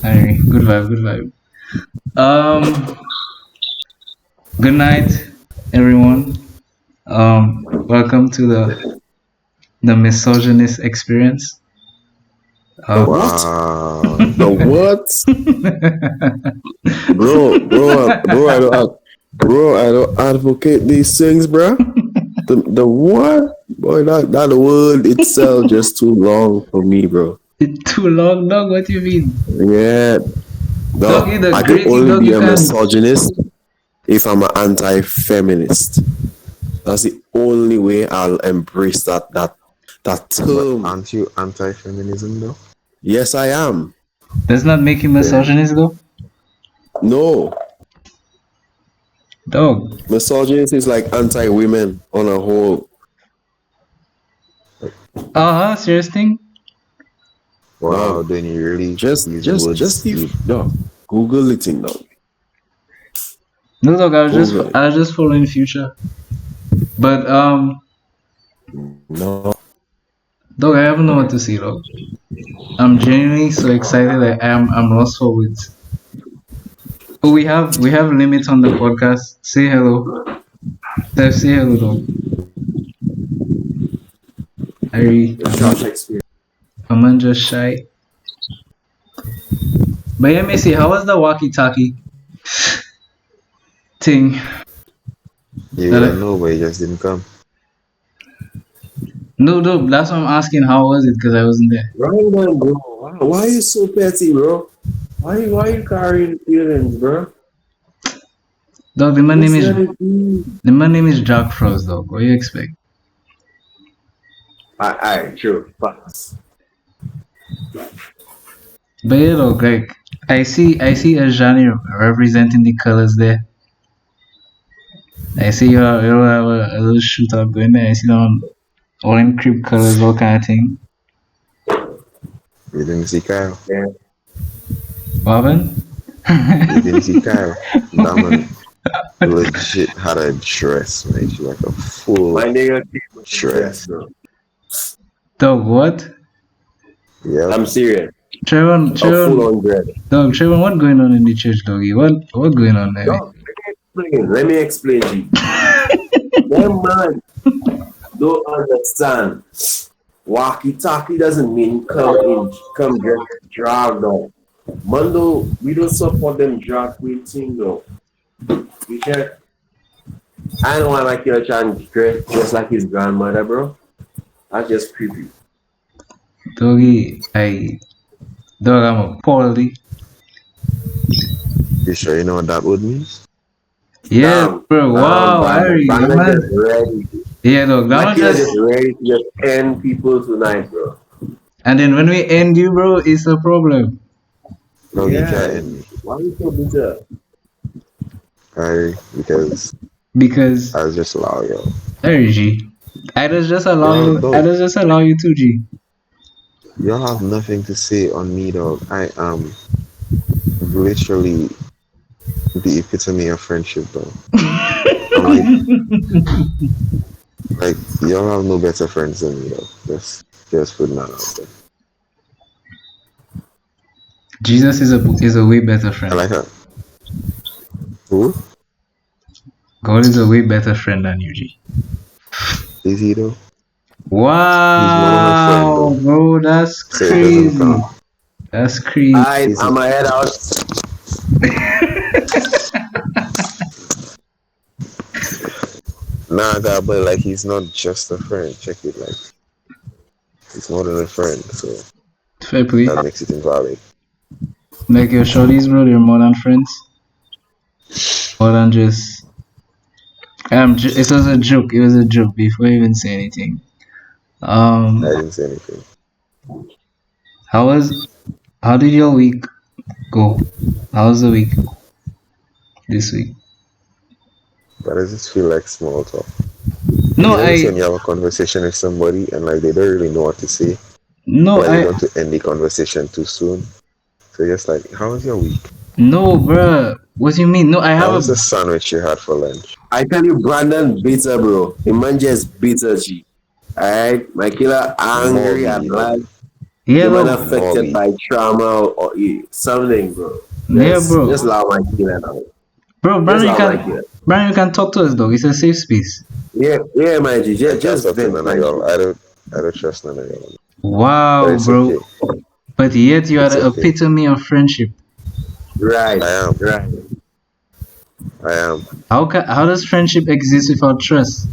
Alright, good vibe, good vibe. Um, Good night, everyone. Welcome to the misogynist experience. The Um, what? Wow. The what? Bro, I don't advocate these things, bro. The what? Boy, that word itself just too long for me, bro. it's too long, dog. What do you mean, Yeah, dog? You dog. the I could great thing, only dog. be You a can. misogynist if I'm an anti-feminist. That's the only way I'll embrace that But term. aren't you anti-feminism though? Yes, I am. Does not make you Then misogynist, though, No, dog. misogynist is like anti-women on a whole. Serious thing. wow, Dog. then you really Just, use just, just words if you dog. Google it in dog. No, dog. Google it. I was just following future. But No. dog, I have no what to say, dog. I'm genuinely so excited. I'm lost for words. Oh, we have limits on the podcast. Say hello. Steph, say hello, dog. Harry, I'm just shy. But yeah, Missy, how was the walkie-talkie thing? you That don't know, but you just didn't come. no, that's what I'm asking. How was it? Because I wasn't there. Right then, bro. Why are you so petty, bro? Why you carrying feelings, bro? Dog, Listen, the man name is Jack Frost, dog. What do you expect? true. Facts. But yeah, dog, like I see a genre representing the colors there. I see you have a little shootout going there. I see them all in creep colors, all kind of thing. You didn't see Kyle. Yeah. What happened? You didn't see Kyle. That man legit had a dress, man. She like a full My nigga came with the dress. dress, bro. Dog, what? Yeah. I'm serious. Trevor, A full Trevor, on dress. dog, Trevor, what going on in the church, doggy? What going on there? Dog, let me explain to you. That man don't understand. Walkie-talkie doesn't mean come get dragged on. Mando, we don't support them drag queen thing though. We can't. I don't want my kid trying to dress just like his grandmother, bro. That's just creepy. Doggy, dog, I'm appalled. You sure you know what that would mean? Yeah, bro. Wow, Harry, that Brandon man. just ready. Yeah, dog, that My man kid just. is ready to just end people tonight, bro. And then when we end you, bro, it's a problem. No, you Yeah. can't end me. Why are you so bitter? Because Because I was just loyal. Harry G, I just allow Yo, you. I dog, just allow you to G. you have nothing to say on me, dog. I am literally the epitome of friendship, though. I'm like y'all have no better friends than me, though. Just putting that out there. Jesus is a way better I friend. like her. Who God is a way better friend than you, G. is he though? He's one of my friends, Wow, though. bro, that's So it doesn't crazy. count. That's crazy. I'm my head out. Nah, God, but like he's not just a friend. Check it, like he's more than a friend. So Fair play. that makes it invalid. Like your shorties, bro, they're more than friends. More than just. It was a joke. It was a joke before you even say anything. I didn't say anything. How was? How did your week go? How was the week this week? But I just feel like small talk. No, You know, it's when you have a conversation with somebody and like they don't really know what to say, no, but they want to end the conversation too soon. So you're just like, how was your week? no, bruh. What do you mean? No, I How have was the a. sandwich you had for lunch? I tell you, Brandon bitter, bro. The man just bitter, G. Alright, my killer angry More at me, life. Yeah, The man look. affected Molly. by trauma or something, bro. Yeah, Just bro. allow my killer now. Bro, Just Brandon, allow my killer. You can talk to us, dog. It's a safe space. Yeah, yeah, my G. I can't Just talk to vent, none of my G. y'all. I don't trust none of y'all. But Wow, it's bro. okay. But yet you are It's the okay. epitome of friendship. Right, I am. right. I am. How does friendship exist without trust?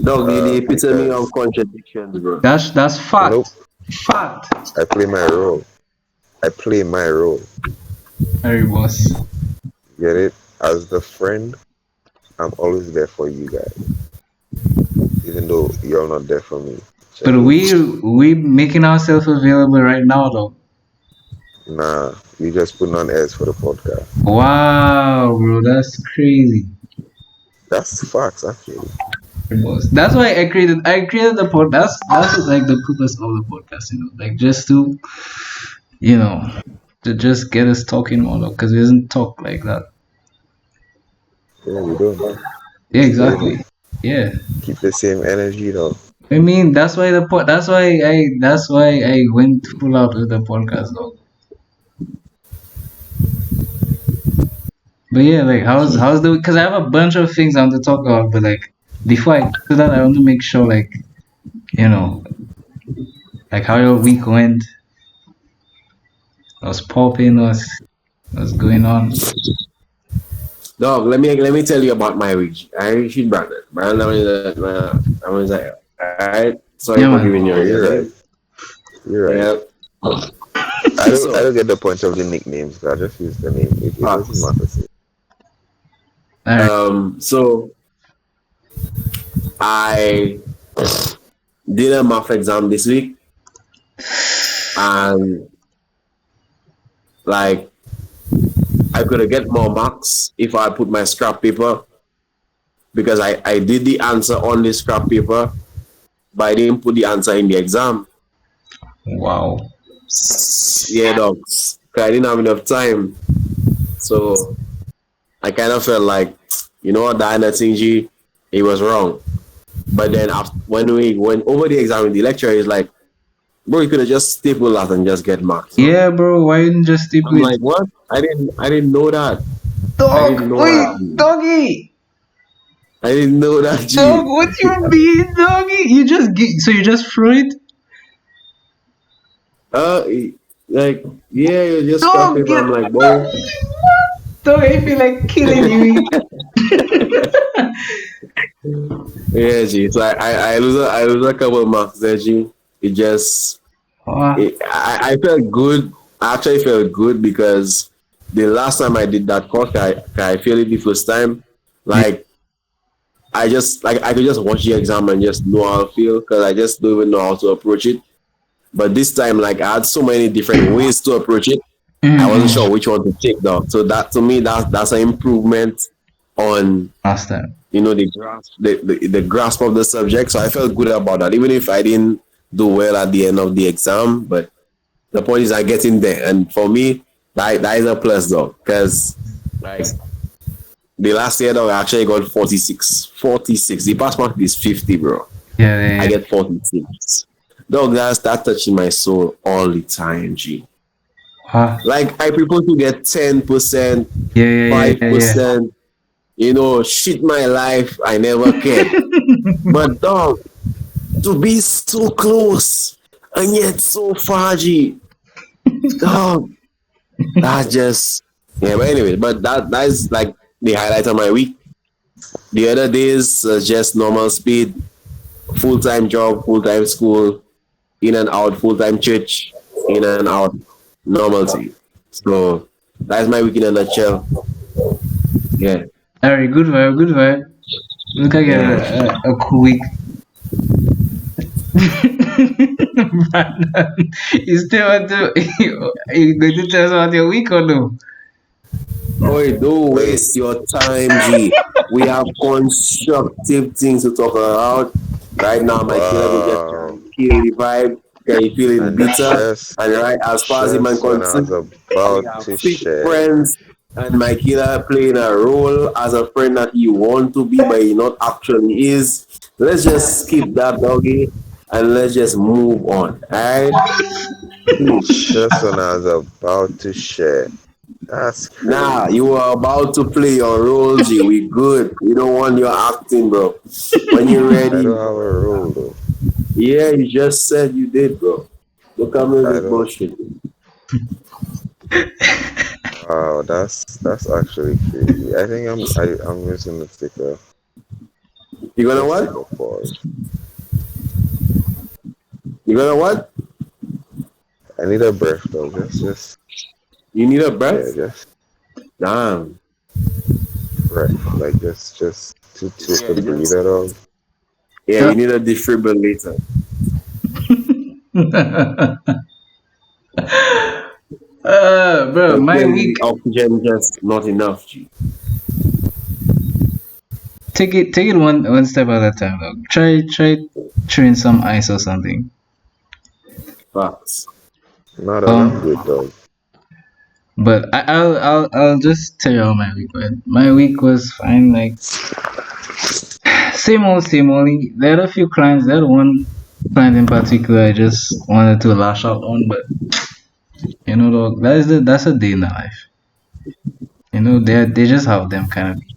Dog, you the epitome of Because contradictions, bro. That's nope. fact. Fact. I play my role. I play my role. Harry boss. Get it? As the friend, I'm always there for you guys, even though you're not there for me. Check But it. we making ourselves available right now though. Nah, we just put on airs for the podcast. Wow, bro, that's crazy. That's facts, actually. Boss. That's why I created the pod. That's like the purpose of the podcast, like just to you know to just get us talking more because we doesn't talk like that. Yeah, we don't. Yeah, It's good. exactly. Yeah. Keep the same energy, though. I mean, that's why I went full out with the podcast, though. But yeah, like how's the because I have a bunch of things I want to talk about, but like before I do that, I want to make sure you know like how your week went, what's popping, what's going on. Dog, let me tell you about my week. I should Brandon. Brandon I was like, alright. Sorry Yeah, for man. giving you Yeah, you're your right. name. You're right. Yeah. I So don't get the point of the nicknames. I just use the name. It doesn't facts. matter. See. All right. So I did a math exam this week, and like I could have get more marks if I put my scrap paper, because I did the answer on the scrap paper, but I didn't put the answer in the exam. Wow. Yeah, dogs. 'Cause I didn't have enough time. So I kind of felt like, you know what, that thing, G, it was wrong. But then after, when we went over the exam, the lecturer is like, bro, you could have just stapled that and just get marks. No? Yeah, bro. Why didn't you just stick I'm with like, what? I didn't know that. I didn't dog? know Wait, that. G. doggy. I didn't know that, Dog, G. what you mean, doggy? So you just threw it? Uh, like, yeah, you just scrap Dog, paper. get I'm like, boy, dog, I feel like killing you. yeah, G. So I lose a couple of marks there, G. It just Ah, I felt good. I actually felt good because the last time I did that course, I failed it the first time. yeah, Like I could just watch the exam and just know how I feel, because I just don't even know how to approach it. But this time, like I had so many different ways to approach it. I wasn't mm-hmm. sure which one to take though. So that to me, that's an improvement on Last time. the grasp of the subject. So I felt good about that, even if I didn't do well at the end of the exam. But the point is I get in there, and for me, that is a plus though, because like the last year though, I actually got 46. 46. The pass mark is 50, bro. Yeah, yeah, I yeah. get 46. Dog, that touching my soul all the time, G. Ah, Like I prefer to get 10%, yeah, yeah, yeah, five yeah, yeah. percent. Shit my life. I never cared. But dog, to be so close and yet so far, G. Dog, that just yeah. But anyway, but that is like the highlight of my week. The other days just normal speed, full time job, full time school, in and out, full time church, in and out, normalcy. So that's my week in a nutshell. Yeah, All right, good vibe, good vibe. Look, I get yeah. a cool week. Brandon, you still want to? You going to tell us about your week or no? Boy, don't Wait, waste your time, G. We have constructive things to talk about. Right now, my killer go just try wow. and kill the vibe. Can you feeling And the bitter? chest, And right, as far as him and when I was concerned, we about have to fake share. friends, and my killer playing a role as a friend that you want to be, but he not actually is. Let's just skip that, doggy, and let's just move on. Alright? Please. Just when I was about to share. That's Nah, crazy. you were about to play your role, G. We good. We don't want your acting, bro. When you're I ready, don't have a role though. yeah, you just said you did, bro. Look at me I with don't. bullshit. Wow, that's actually crazy. I think I'm just gonna You gonna just what? take a pause. You gonna what? I need a breath though. Just You need a yeah, breath? just Damn. breath. Like just to take a breather though. Yeah, you need a defibrillator. Bro, But my clearly, week. oxygen just not enough, G. Take it one step at a time, dog. Try chewing some ice or something. Facts. No, dog, I'm Um, good dog. but I'll just tell you how my week went. My week was fine, like same old, same old. There are a few clients. There one client in particular I just wanted to lash out on, but dog, that's a day in the life. They just have them kind of days.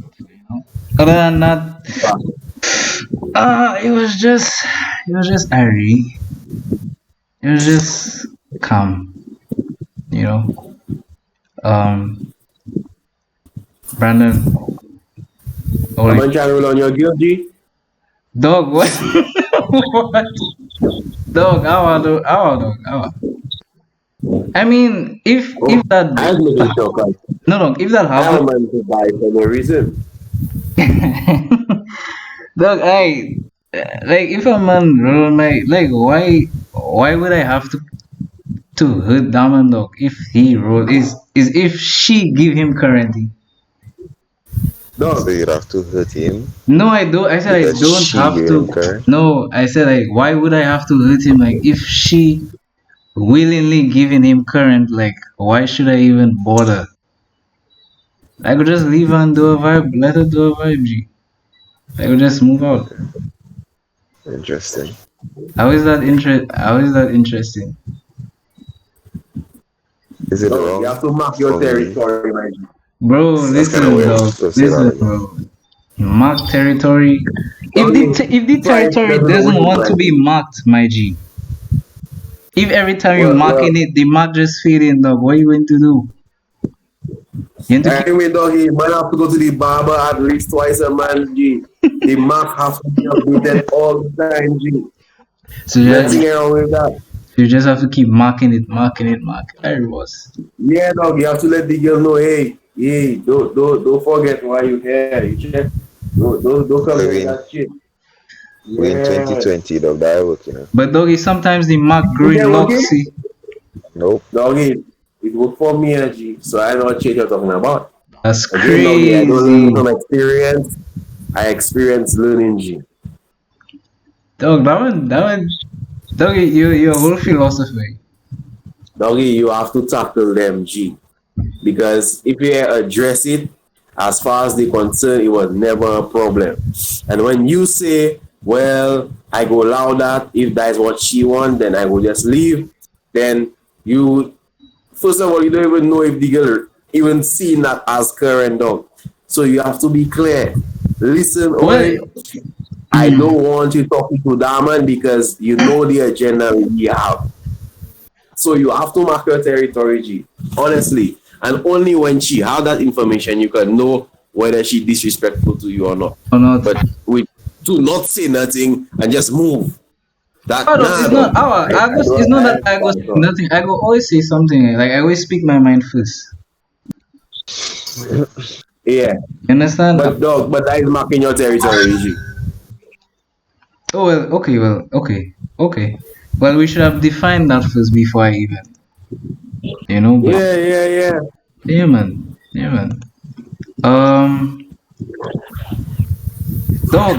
Other than that, Facts. it was just airy. It was just calm, you know. Um, Brandon, I'm holy gonna try to roll on your guilt, G. dog, what? What? Dog, dog. I mean, if Oh, that I was making sure, cause no, if that I have a happened, man to buy for no reason. dog, like if a man roll my like why would I have to hurt Diamond Dog if he roll is if she give him currently. So Dog, you'd have to hurt him No, I don't. I said I because don't she have gave to. him current. No, I said like why would I have to hurt him? Like if she willingly giving him current, like why should I even bother? I could just leave her and do a vibe, let her do a vibe. G. I could just move out. Interesting. How is that interesting? Is it dog, you wrong have to mark your for me? territory, my G. Bro, That's kind of listen, weird dog. to say that Listen, again. bro. Mark territory. Doggy, If the twice territory doesn't doesn't win, want my to be G. marked, my G. If every time you Well, marking it, the mark just fade in, dog, what are you going to do? You going to keep anyway, doggy, man have to go to the barber at least twice a month, G. The mark has to be updated all the time, G. so Nothing you, wrong with that. you just have to keep marking it, marking it, marking. There it was. Yeah, dog, you have to let the girl know, hey, don't forget why you here. You check. Don't come here with We that shit. we in Yeah. 2020 though. That work. But doggy, sometimes the mark You get green lock, working? see. Nope. Doggy, it worked for me, energy. So I know what shit you're talking about. That's Again, doggy, I don't learn crazy. from experience. I experience learning, G. Dog, doggy, you're a whole philosophy. Doggy, you have to tackle them, G. Because if you address it, as far as they concerned, it was never a problem. And when you say, well, I go allow that, if that is what she want, then I will just leave, then you, first of all, you don't even know if the girl even seen that as current dog. So you have to be clear. Listen, What? Oi, I don't want you talking to Diamond because you know the agenda we have. So you have to mark your territory, G. Honestly. And only when she have that information, you can know whether she disrespectful to you or not. Or not? But we do not say nothing and just move. That Oh, dog, nah, it's not doggy. our. I go. It's don't not I that I go understand say at all. nothing. I go always say something. Like I always speak my mind first. Yeah. You understand? But dog, but that is marking your territory, G. Oh well. Okay. Well. Okay. Okay. Well, we should have defined that first before I even. But Yeah. yeah, man. Yeah, man. Um, dog.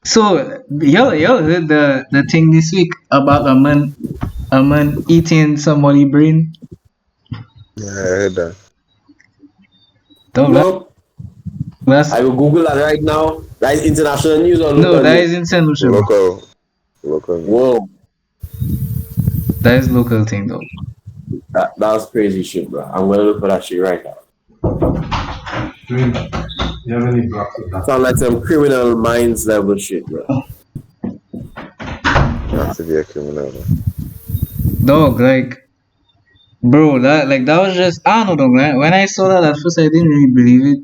So y'all heard the thing this week about a man eating somebody brain. Yeah, I heard that. Dog. Nope. That's I will Google that right now. That is international news or no. local That news. is insane, bro. Local, local meat. Whoa, That is local thing though. that was crazy shit, bro. I'm gonna look for that shit right now. Drink. You have any blocks with that? Sound like some criminal minds level shit, bro. You have to be a criminal. Man. Dog, like, bro, that was just I don't know, dog. When I saw that at first, I didn't really believe it.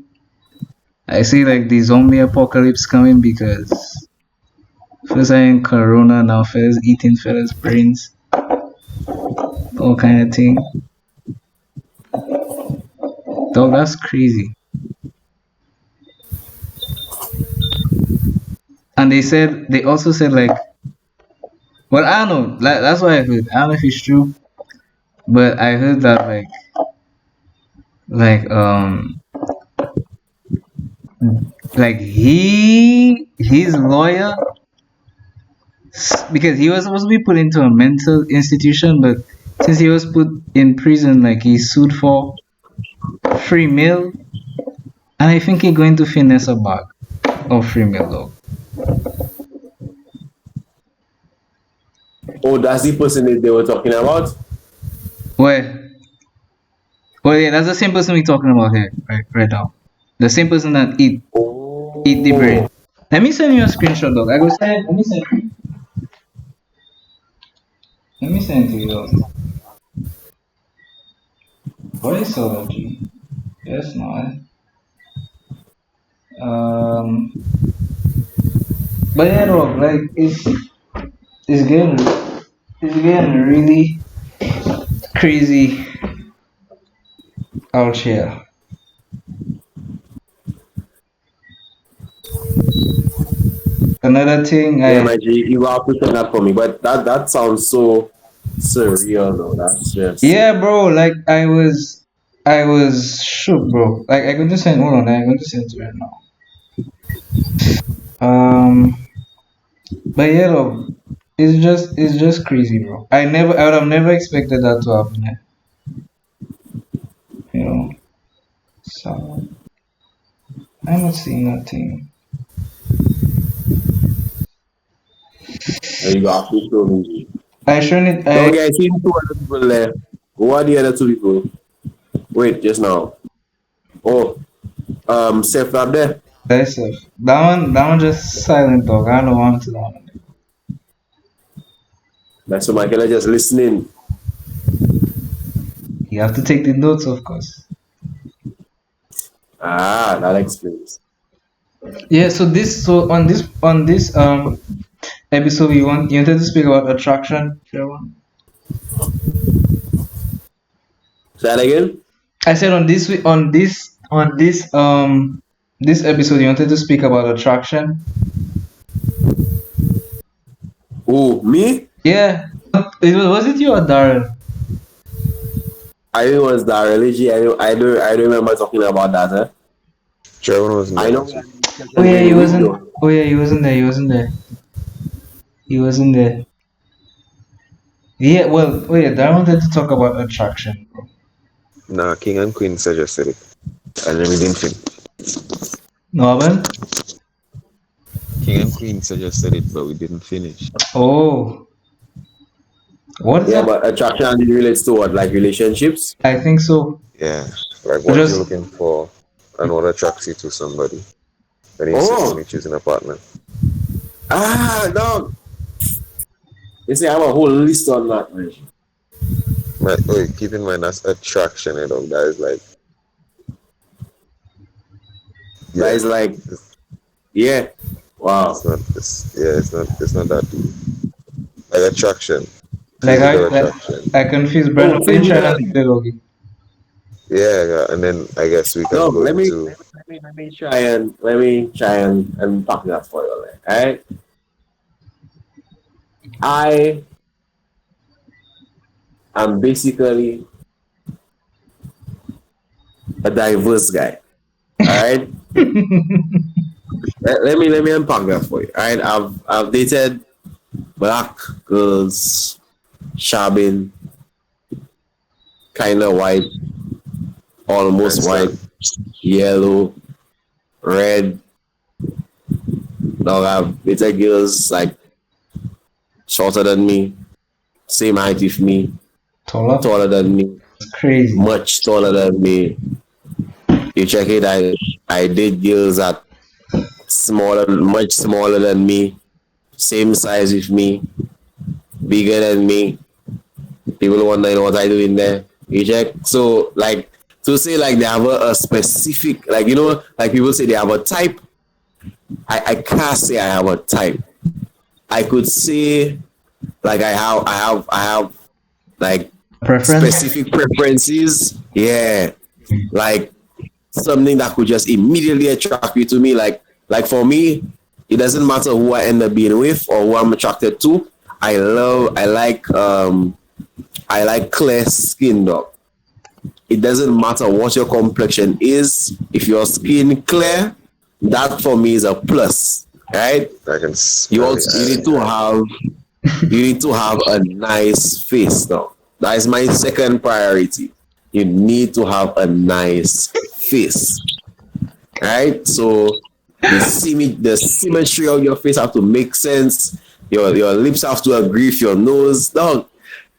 I see like the zombie apocalypse coming because first I in Corona, now fellas eating fellas brains, all kind of thing. Dog, that's crazy. And they also said like, well, I don't know, that's what I heard. I don't know if it's true, but I heard that like like his lawyer, because he was supposed to be put into a mental institution, but since he was put in prison, like he sued for free meal, and I think he's going to finesse a bag of free meal, dog. Oh, that's the person that they were talking about. Well, well, yeah, that's the same person we're talking about here, right now. The same person that eat the brain. Oh, Let me send you a screenshot, dog. I go send. Let me send it to you, dog. What is soda? Yes, not. Um, but yeah, dog. Like it's getting really crazy out here. Another thing, yeah, my G, you have to send that for me. But that sounds so surreal, though. That's just. yeah, bro. Like I was shook, bro. Like I'm going to send. Hold on, I'm going to send it right now. Um, but yeah, dog. It's just crazy, bro. I would have never expected that to happen. You know. So I'm not seeing nothing. You have to show me. I shown it. No, guys, I see two other people there. Who are the other two people? Wait, just now. Oh, Seth not there. Myself. That one just silent dog. I don't know what to that one. That's why Michael are just listening. You have to take the notes, of course. Ah, that explains. Yeah. So on this episode, you wanted to speak about attraction, Sharon? Say that again. I said on this episode you wanted to speak about attraction. Who, me? Yeah. Was it you or Darren? I think it was that religion. I don't remember talking about that. Trevor was I know. not. Oh yeah, he wasn't. Oh yeah, he wasn't there. He wasn't there. He wasn't there. Yeah. Well. Oh yeah, Darren wanted to talk about attraction, bro. Nah, King and Queen suggested it. And then we didn't finish. No, Aben? King and Queen suggested it, but we didn't finish. Oh. What is Yeah, that? but attraction relates to what, like relationships? I think so. Yeah, like what Just- you're looking for and what attracts you to somebody. When you Oh. when you choosing a partner. Ah, dog. You see, I have a whole list on that, man. Right, oh, keep in mind that's attraction, you know, that is like. That is like, yeah. Wow. It's not that deep. Like attraction. Like Physical I attraction. I confused Brandon. Oh, physical. Yeah, and then I guess we can No, go let me into let me try and talk that for you, like, alright? I am basically a diverse guy. Alright? let me unpack that for you. Alright, I've dated black girls, shabbing, kinda white, almost white, yellow, red. Now I've dated girls like shorter than me, same height with me, Taller? taller than me, It's crazy. much taller than me. You check it, I date girls that smaller, much smaller than me, same size with me, bigger than me. People wondering what I do in there. You check. So like to say like they have a specific like like people say they have a type. I can't say I have a type. I could say like I have like Preference? specific preferences. Yeah. Like something that could just immediately attract you to me. Like for me, it doesn't matter who I end up being with or who I'm attracted to. I like clear skin, dog. It doesn't matter what your complexion is. If your skin clear, that for me is a plus, right? I can You smell also you need to have a nice face, dog. That is my second priority. You need to have a nice face, right? So the symmetry of your face have to make sense. Your lips have to agree with your nose, dog.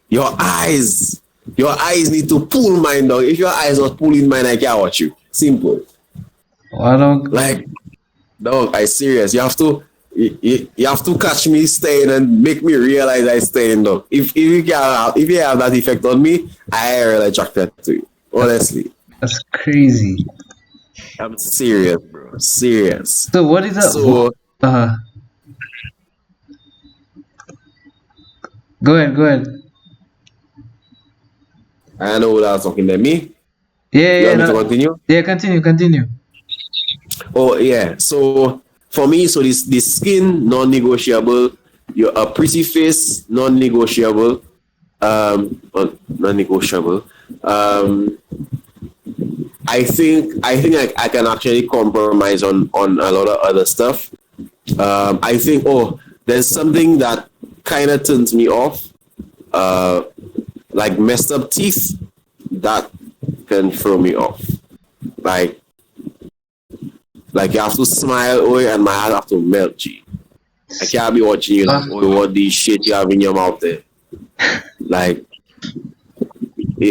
Your eyes, your eyes need to pull mine, dog. If your eyes not pulling mine, I can't watch you. Simple. Why don't Like, dog, I serious. You have to catch me staying and make me realize I staying, dog. If you have that effect on me, I ain't really attracted to you. Honestly, that's crazy. I'm serious, bro. Serious. So what is that? So Uh, go ahead, go ahead. I know without talking to me. Yeah, You yeah, want me to no, continue? yeah. Continue, continue. Oh yeah. So for me, so this skin non-negotiable. Your a pretty face non-negotiable. Non-negotiable. Um, I think I can actually compromise on a lot of other stuff. I think there's something that kind of turns me off. Like messed up teeth that can throw me off. Like like you have to smile, and my heart have to melt, G. I can't be watching you like, Uh, what the shit you have in your mouth there. Like,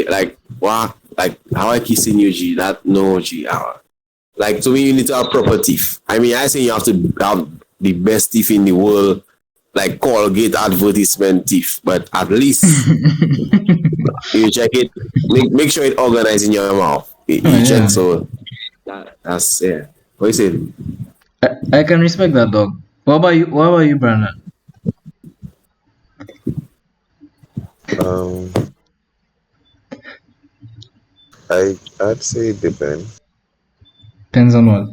like, what? Like, how I kissing you, G? That, no, G. Like, to me, you need to have proper teeth. I mean, I say you have to have the best teeth in the world, like Colgate advertisement teeth, but at least you check it, make sure it organized in your mouth. oh, You check, yeah, so that's, yeah. What you say? I can respect that, dog. What about you? What about you, Brandon? Um, I'd say it depends Depends on what.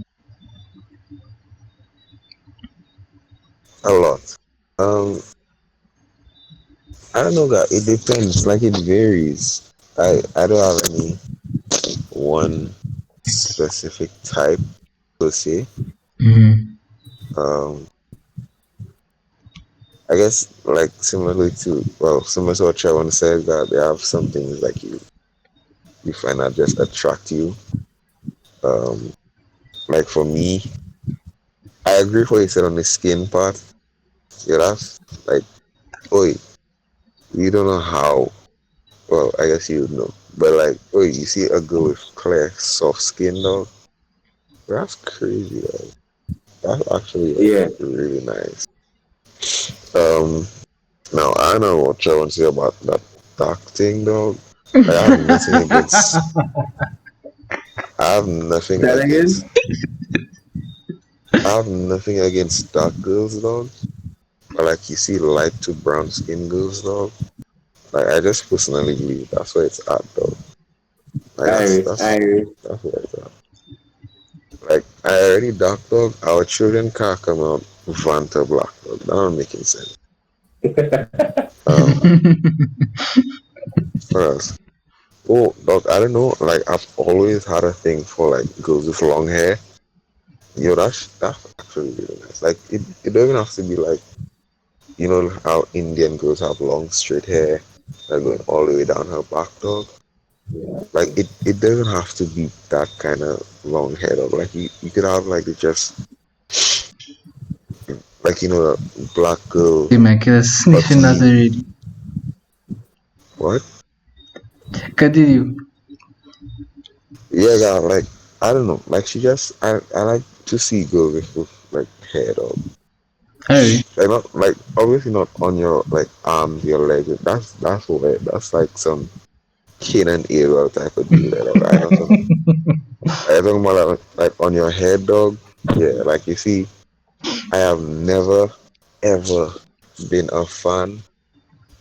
a lot. Um, I don't know that it depends. Like it varies. I don't have any one specific type per se. Mm-hmm. Um, I guess like similar to what Trevor said that they have some things like you find that just attract you. Um, like for me, I agree with what you said on the skin part. Yeah, that's like, oh, you don't know how. Well, I guess you know, but like, oh, you see a girl with clear, soft skin, though. That's crazy. Like, that's actually like Yeah. really nice. Um, Now I know what you want to say about that dark thing, dog. Like, I have nothing That against again? I have nothing against dark girls, dog. But like you see light to brown skin girls, dog. Like I just personally believe that's where it's at, dog. Like that's I that's I that's where it's at. Like I already dark, dog. Our children can't come out Vanta black, dog. That don't make any sense. Um, for us. Oh, dog. I don't know. Like I've always had a thing for like girls with long hair. Yo, that's actually really nice. Like it doesn't have to be like you know how Indian girls have long straight hair, like going all the way down her back, dog. Like it doesn't have to be that kind of long hair, dog. Like you could have like like black girl Hey, my kid is sniffing that puppy. already. What? Continue. Yeah, God, like I don't know. Like she just I like to see girls with like hair dog. Alright. Like not like obviously not on your like arms, your legs. That's weird. That's like some Cain and Abel type of deal. Like, I know some. I talking about like on your head, dog. Yeah, like you see, I have never ever been a fan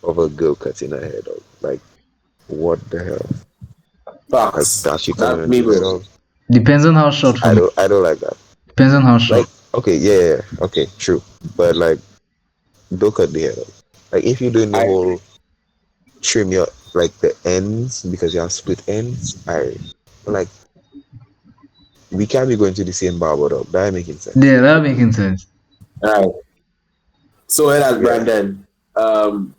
of a girl cutting her hair, dog. Like what the hell? Like Facts. that she coming That's on me, your head, bro. dog. Depends on how short for me. I don't like that. Depends on how Like short. okay, yeah, okay, true. But like don't cut the hair, dog. Like if you're doing the I whole trim your like the ends because you have split ends, I like we can't be going to the same barber, dog. That ain't making sense. Yeah, that making sense. Alright. So that Yeah. Brandon, um,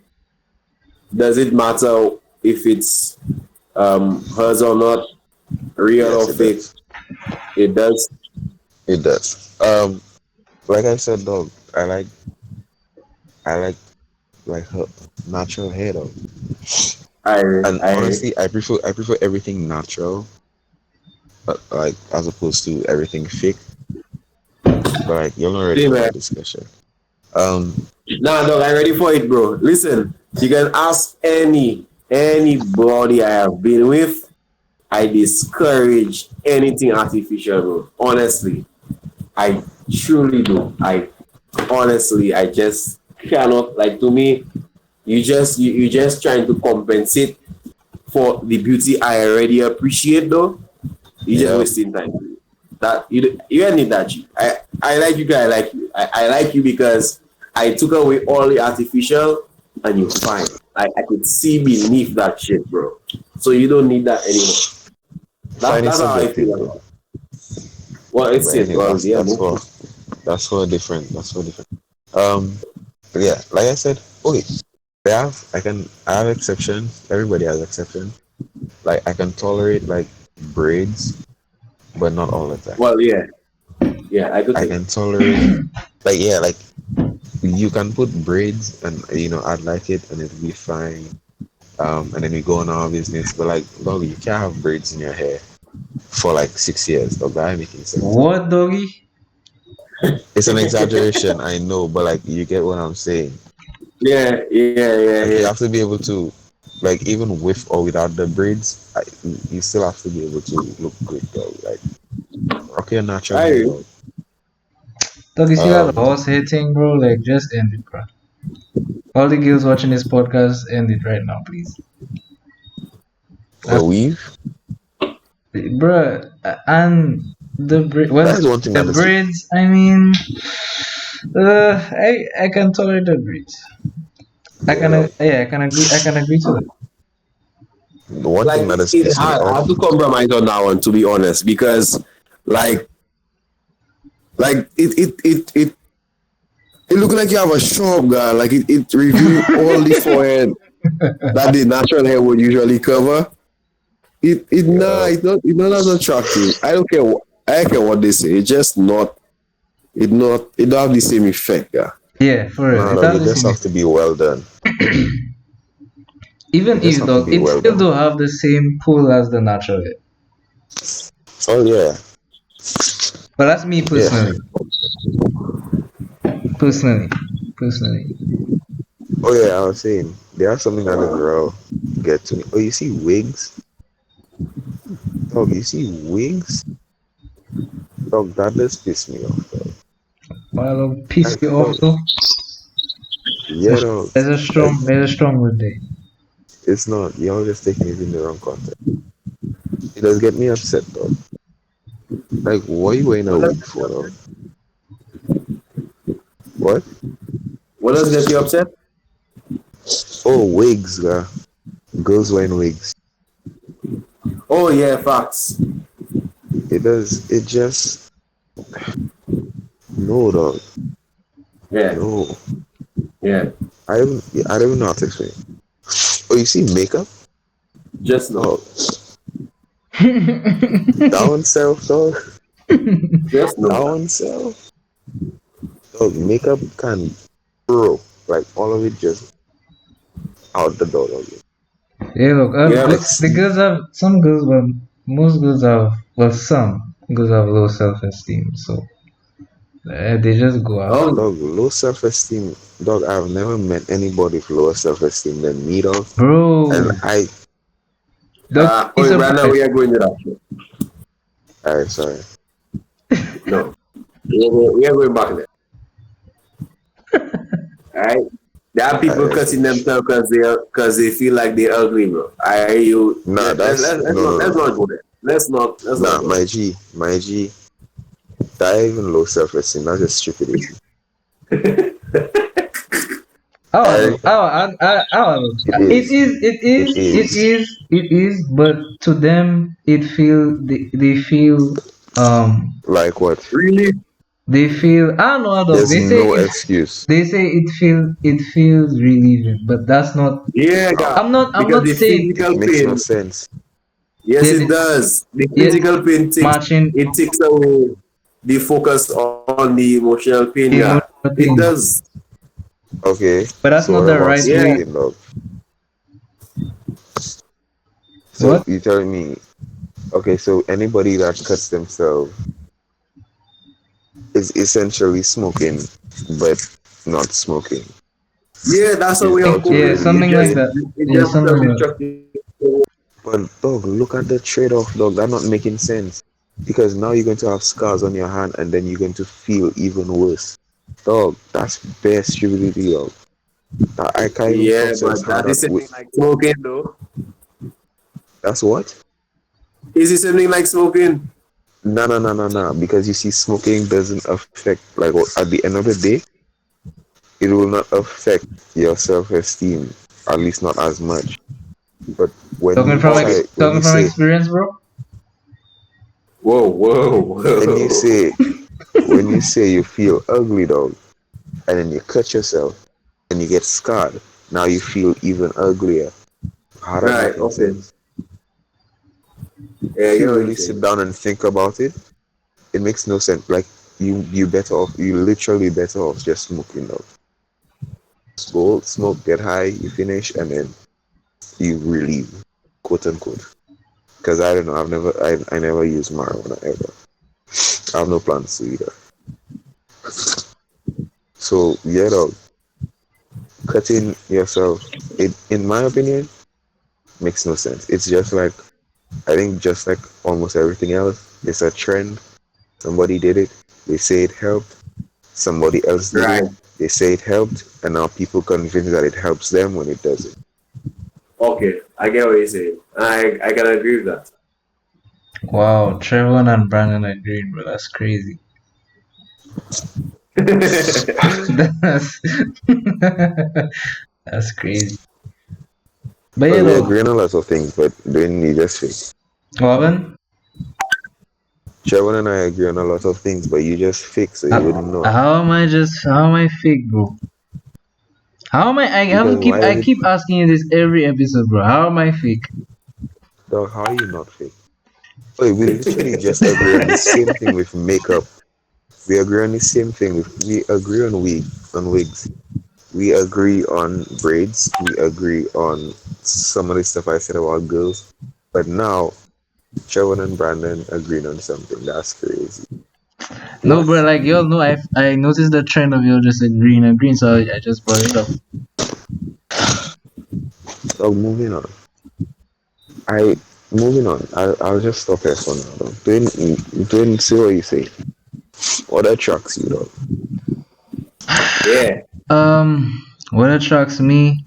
does it matter if it's hers or not, real Yes, or it fake? does. It does. It does. Like I said, dog, I like her natural hair, dog. And I honestly, I prefer everything natural, but like as opposed to everything fake. But like you're not ready see for man. that discussion. Um, Nah, dog, I ready for it, bro. Listen, you can ask anybody I have been with. I discourage anything artificial, bro. Honestly, I truly do. I just cannot, like, to me, you just trying to compensate for the beauty I already appreciate, though. You just yeah, wasting time. That you don't need that. G. I like you guys. I like you. I like you because I took away all the artificial and you're fine. I could see beneath that shit, bro. So you don't need that anymore. fine is That's how I subjective, feel though. about it. Well, it's But it. anyway, Well, that's yeah, that's move for on. that's for different. That's for different. Um, but yeah, like I said, okay, I have exceptions. Everybody has exceptions. Like I can tolerate like braids, but not all the time. Well, yeah, yeah, I could I take. can tolerate like yeah, like you can put braids and I'd like it and it'll be fine. And then we go on our business. But like dog, you can't have braids in your hair for like 6 years, dog. That ain't making sense. What, doggy? It's an exaggeration, I know, but like you get what I'm saying. Yeah, yeah, yeah, Like you yeah. have to be able to like even with or without the braids, you still have to be able to look good, dog. Like rock your natural I hair, agree. dog. Doggy, see that Um, horse hating, bro? Like, just end it, bro. All the girls watching this podcast, end it right now, please. the weave. Bruh, and That well, is one thing the that is braids. I mean, I can tolerate the braids. yeah, dog. Yeah, I can agree. I can agree to that. The one thing Like that has it's pissed me hard. I have off. to compromise on that one, to be honest, because like it look like you have a shop, guy. Like it reveal all the forehead that the natural hair would usually cover. Yeah, It's not as attractive. I don't care. I don't care what they say. It's just not. It don't have the same effect, yeah. Yeah, for real. nah, It dog. has It the just same have to effect. be well done. Even It just if have to dog, be it well still done. don't have the same pull as the natural hair. Oh yeah, But that's me yeah. personally. Personally, personally. Oh yeah, I was saying there's something that is real get to me. Oh, you see wigs, dog. You see wigs, dog. That just piss me off, dog. While it'll piss Like, you off dog. though, Yeah, dog. Like, there's a strong word there. it's not. Y'all just taking it in the wrong context. It does get me upset, dog. Like, what are you wearing a What wig does for, dog? What? what does get you upset? Oh, wigs, girls wearing wigs. Oh yeah, facts. It does. It just no, dog. Yeah, No. yeah. I don't even know how to explain. Oh, you see makeup? Just no. Oh, down self, dog. Just no. Down self. Dog, makeup can bro, like all of it just out the door, dog. Yeah, look, Yeah, Like the girls have some girls, but most girls have, well, some girls have low self-esteem, so they just go after. um, dog, low self esteem. Dog, I've never met anybody with lower self esteem than me, dog. And Bro, I, don't be oh, right now surprised. we are going to that shit. I sorry. No, we are going back there. Alright? There are people I cussing themselves because they feel like they're ugly, bro. I you nah, that's no, no, let's no. not go there. Let's not Nah, go my G, that even low self esteem, that's just stupidity. I, It is, is, it it is, it is. is, it is, but to them, they feel, Like what? really. they feel, I don't know, dog. There's no excuse. They say it feels relieving, but that's not, Yeah, How? God. I'm Because not the saying, It physical makes no pain, sense. yes, yeah, it does. The yeah, physical pain matching takes away the focus on the emotional pain, the God. emotional It pain, does. Okay, but that's so not what the about right Yeah, way. smoking, dog? So What? you telling me, okay, so anybody that cuts themselves is essentially smoking, but not smoking. yeah, that's a Is way of what you Yeah, coping. really something like saying. that. It Yeah, just something like that. self-destructive. But dog, look at the trade-off, dog. That's not making sense. Because now you're going to have scars on your hand, and then you're going to feel even worse. Dog, that's bare stupidity, dog. I can't even Yeah, process but how that is that would. something like smoking, though. That's what? Is it something like smoking? No, no, no, no, no. Because you see, smoking doesn't affect, like, at the end of the day, it will not affect your self-esteem, at least not as much. But Okay. Talking from experience, bro. Whoa, whoa, when you whoa. say, when you say you feel ugly, dog, and then you cut yourself and you get scarred, now you feel even uglier. How that Right, making okay. sense? Yeah, I If get you what you're really sit saying. down and think about it, it makes no sense. Like you better off. You literally better off just smoking, dog. Go smoke, get high, you finish, and then you relieve, quote unquote. Because I don't know, I never used marijuana ever. I have no plans to either. So yeah, dog, cutting yourself, it, in my opinion, makes no sense. It's just like, I think just like almost everything else, it's a trend. Somebody did it, they say it helped. Somebody else did Right. it, they say it helped, and now people convinced that it helps them when it doesn't. Okay, I get what you're saying. I can agree with that. Wow, Trevor and Brandon agreed, bro. That's crazy. That's that's crazy. But But you we know, agree on a lot of things, but then you just fake. Robin, Trevor and I agree on a lot of things, but you just fake, so you wouldn't know. how am I fake, bro? How am Because why I is it, keep asking you this every episode, bro. How am I fake? dog, how are you not fake? Wait, we literally just agree on the same thing with makeup. We agree on the same thing with, we agree on wigs. We agree on braids. We agree on some of the stuff I said about girls. But now, Trevor and Brandon agreed on something. That's crazy. No, What? bro. Like y'all know, I noticed the trend of y'all just agreeing, so I just brought it up. Oh, moving on. I moving on. I'll just stop here for now. Though. Doing see what you say. What attracts you, though? Yeah. What attracts me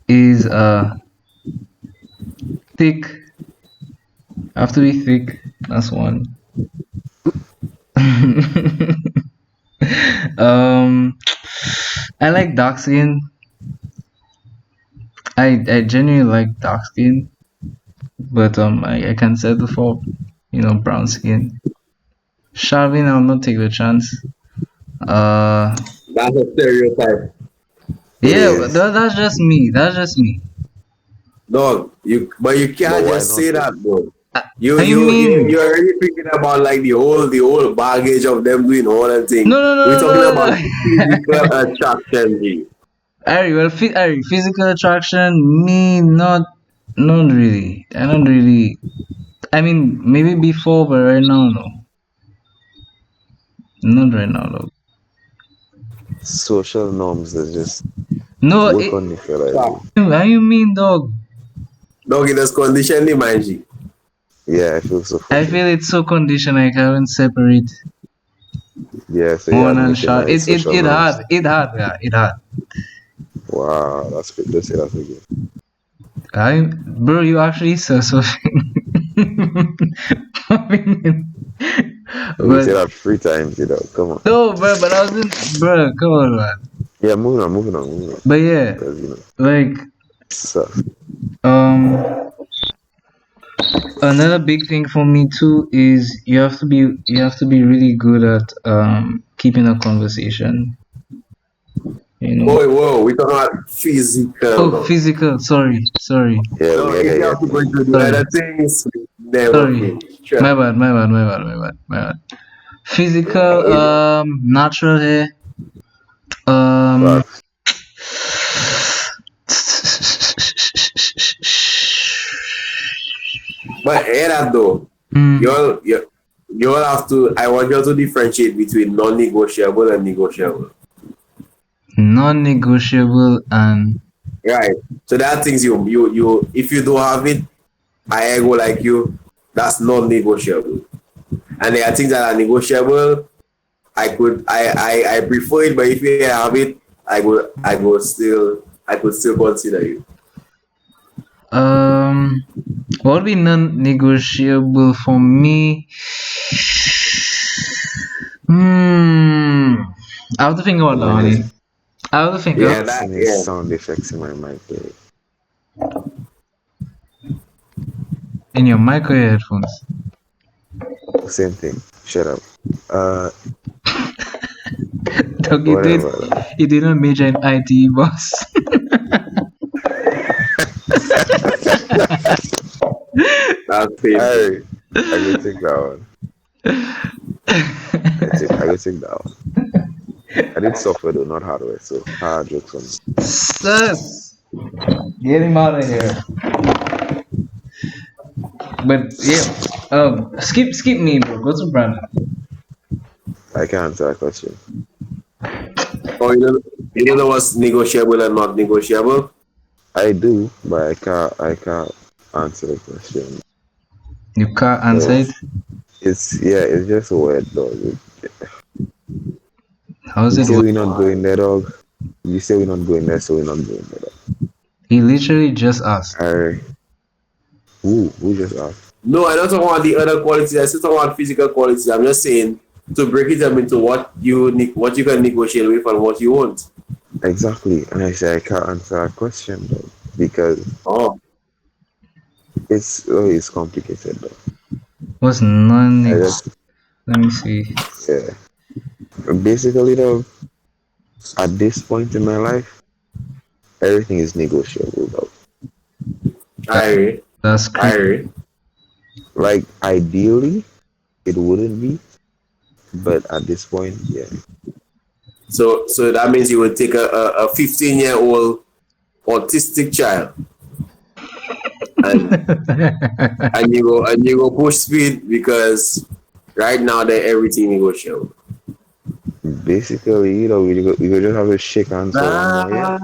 is thick. Have to be thick. That's one. um, I like dark skin. I genuinely like dark skin, but I can settle for brown skin. Shaving, I'll not take the chance. Uh, That's a stereotype. It yeah, but is. that's just me. That's just me. Dog, but you But can't why just not say though? that, bro. You I you you mean, you're already thinking about like the whole baggage of them doing all that thing. no, no, We're no, talking no, about no, physical no. attraction, G. Ari, well, Ari, physical attraction, me, not really. I don't really. I mean, maybe before, but right now, no. Not right now, though. Social norms that just No, work on the fella. Stop. how you mean, dog? Dog, it has conditioned the mind, G. Yeah, I feel so for I sure. feel it's so conditioned I can't separate Yeah, so you're on and admitting shot. that it's social It norms. hard. It hard. Yeah, it hard. Wow, that's good. Let's say that's good. Bro, you actually said something. We say But that 3 times, Come on. no, bro. But I wasn't, bro. Come on, man. Yeah, moving on. But yeah, Because, like so, um, another big thing for me too is you have to be really good at keeping a conversation. You know. Boy, whoa, we talking about physical Oh, now. physical. Sorry, yeah, No, we if get you here have to go finish. into the sorry, other things, we never sorry. finish. Trust My bad. My bad. Physical, me. natural hair. Um, Facts. But hear that though, mm, you'll have to. I want you to differentiate between non-negotiable and negotiable. non-negotiable and Right. So there are things you if you don't have it, I go like you. That's non-negotiable. And there are things that are negotiable. I prefer it, but if you have it, I could still consider you. um, what would be non-negotiable for me? Hmm. I have to think about that, I'm just, honey. I have to think. I'm Yeah, just that seeing yeah. sound effects in my mic. In your mic or your headphones? Same thing. Shut up. Uh, Dog, whatever. you did not major in IT, boss. That's painful. I go take that one. I go take that one. I did software though, not hardware. So hard jokes on me. Sus. Get him out of here. But yeah, skip me, bro. Go to Brandon. I can't answer that question. Oh, you don't know what's negotiable and not negotiable? I do, but I can't answer the question. You can't answer it. Cause it's just a word, dog. How's You it say work? we're not going there, dog. You say we're not going there, so we're not going there, dog. He literally just asked. Alright. Who just asked? No, I don't talk about the other qualities. I still talk about physical qualities. I'm just saying to break it up into what you can negotiate with and what you won't. Exactly. And I say I can't answer that question, dog. Because Oh, it's complicated, dog. What's I non-negotiable? just Let me see. yeah. Basically, though, at this point in my life, everything is negotiable, though. I agree. That's I crazy. agree. Like ideally, it wouldn't be, but at this point, yeah. So that means you would take a 15-year-old autistic child and and you go push speed because right now they're everything negotiable. Basically, we could just have a shake hands for one more year.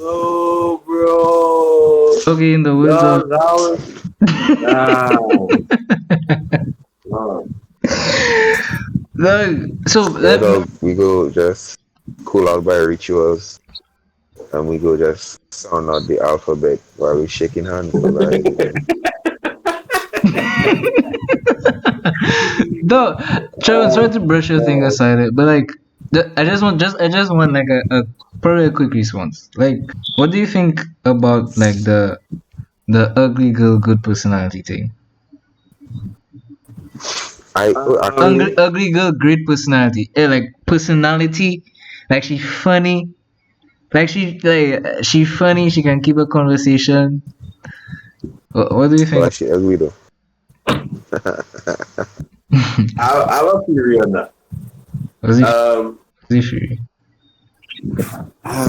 Oh, bro. Okay, in the words of Dog, ah, oh. no, so Yeah, let me. dog, we go just cool out by rituals, and we go just sound out the alphabet while we shaking hands. No, Trevor, sorry to brush your thing aside, but like, I just want like probably a quick response. Like, what do you think about like the ugly girl, good personality thing? Actually, Ugly girl, great personality. Like personality, like she funny, like she funny. She can keep a conversation. What do you Oh, think? she ugly though. I have a theory on that. Was it Um, fishy?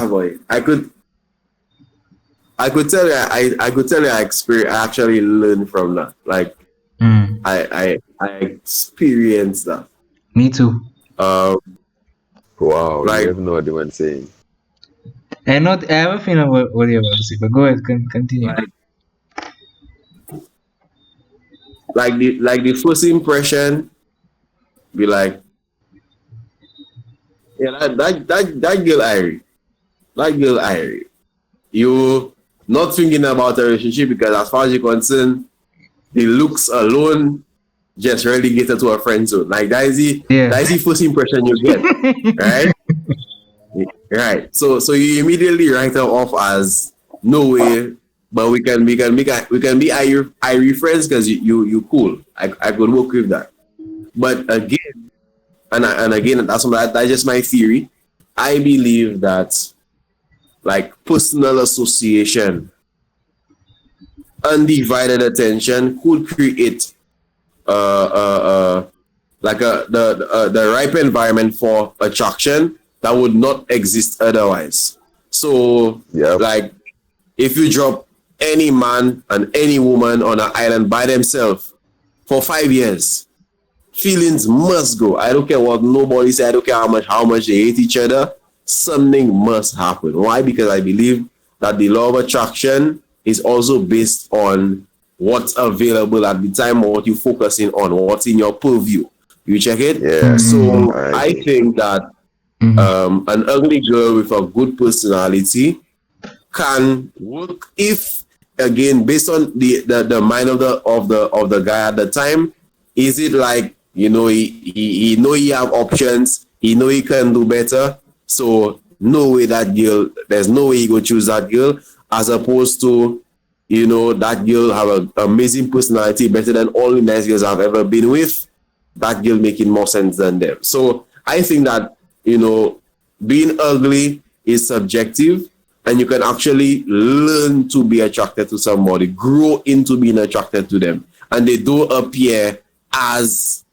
boy, I could tell you, I could tell you, I actually learned from that. Like, Mm, I experienced that. me too. Um, Wow, you like, have no idea what I'm saying. I have a feeling about what you're about to say, but go ahead, continue. like, like the first impression, be like, yeah, that girl Irie, that girl Irie. You not thinking about a relationship because as far as you're concerned, the looks alone just relegated to a friend zone. Like Yeah. that is the first impression you get, right? Right. So you immediately write her off as no way, but we can be Irie friends because you cool. I could work with that. But again, and again, that's just my theory. I believe that like personal association, undivided attention could create like the ripe environment for attraction that would not exist otherwise. So Yep. like if you drop any man and any woman on an island by themselves for 5 years, feelings must go. I don't care what nobody said. I don't care how much they hate each other. Something must happen. Why? Because I believe that the law of attraction is also based on what's available at the time or what you're focusing on, what's in your purview. You check it. Yeah. So I I agree. think that Mhm. an ugly girl with a good personality can work if again based on the mind of the guy at the time. Is it like he know he have options, he know he can do better, so no way that girl, there's no way he go choose that girl, as opposed to that girl have an amazing personality, better than all the nice girls I've ever been with. That girl making more sense than them. So I think that being ugly is subjective, and you can actually learn to be attracted to somebody, grow into being attracted to them, and they don't appear as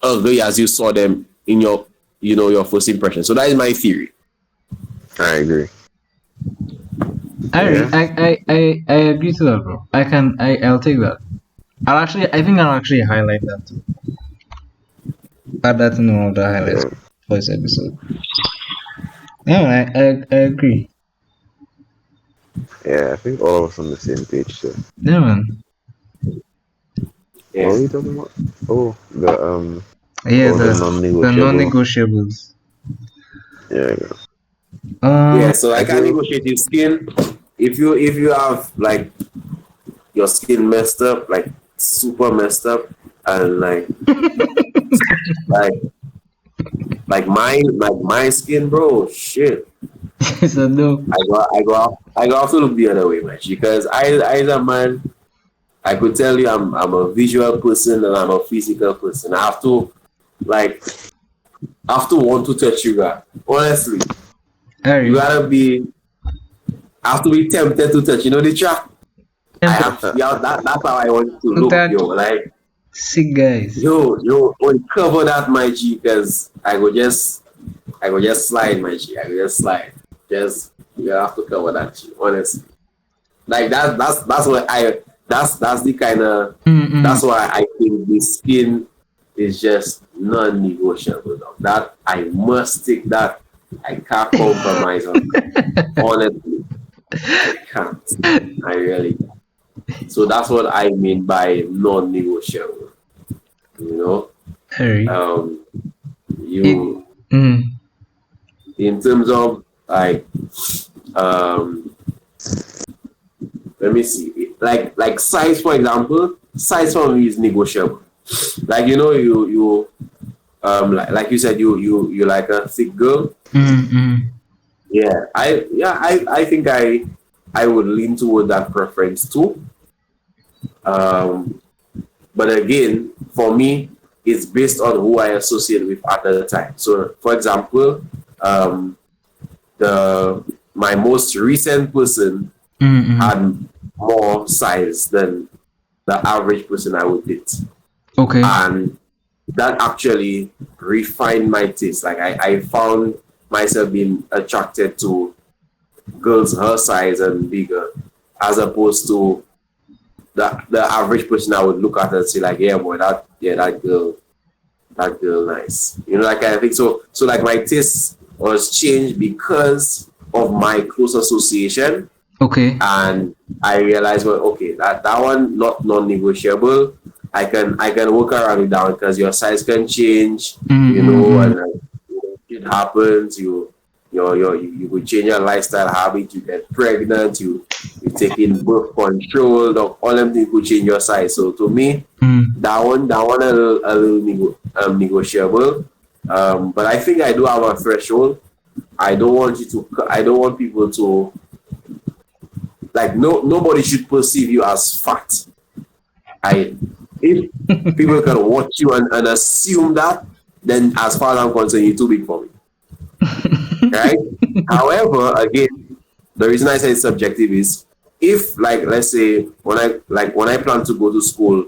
ugly as you saw them in your first impression. So that is my theory. I agree. I, Yeah. I agree to that, bro. I'll take that. I think I'll actually highlight that too. Add that in one of the highlights Yeah. for this episode. Yeah, I agree. Yeah. I think all of us on the same page. So. Yeah, man. What Yeah. are we talking about? Oh, Yeah, the the non-negotiable. non-negotiables. Yeah. Yeah. Yeah. Um, So I I can feel. negotiate your skin. If you have like your skin messed up, like super messed up, and like like my skin, bro. Shit. so no. I go have to look the other way, man. Because I as a man, I could tell you I'm a visual person and I'm a physical person. Like I have to want to touch you, guy. Honestly, you Harry, gotta be. I have to be tempted to touch. You know the track. I tempted have. Yeah, that's how I want to to look, that yo. Like sick guys. yo, uncover that my G, because I go just slide my G. I go just slide. Just you have to cover that G. Honestly, like that's what I. That's the kind of. Mm-mm. That's why I think the skin is just non-negotiable. Now. That I must take that. I can't compromise on that. Honestly, I can't. I really can't. So that's what I mean by non-negotiable. You know, Harry. um, It, you mm, in terms of like, um, let me see, like size, for example. Size for me is negotiable. Like like you said, you like a thick girl. mm. I think I would lean toward that preference too. Um, but again, for me, it's based on who I associate with at the time. So, for example, um, the my most recent person Mm-mm. had more size than the average person I would date. Okay. And that actually refined my taste. Like I found myself being attracted to girls her size and bigger, as opposed to the average person I would look at and say like, yeah, boy, that girl nice. You know, that kind of thing. So like my taste was changed because of my close association, Okay. and I realized, well, okay, that one not non-negotiable. I can work around it down because your size can change, you know, Mm-hmm. and it happens. You could change your lifestyle habit. You get pregnant. You taking birth control. All them things could change your size. So to me, that one negotiable. But I think I do have a threshold. I don't want people to like nobody should perceive you as fat. I If people can watch you and assume that, then as far as I'm concerned, you're too big for me. Right? However, again, the reason I say it's subjective is if like let's say when I plan to go to school,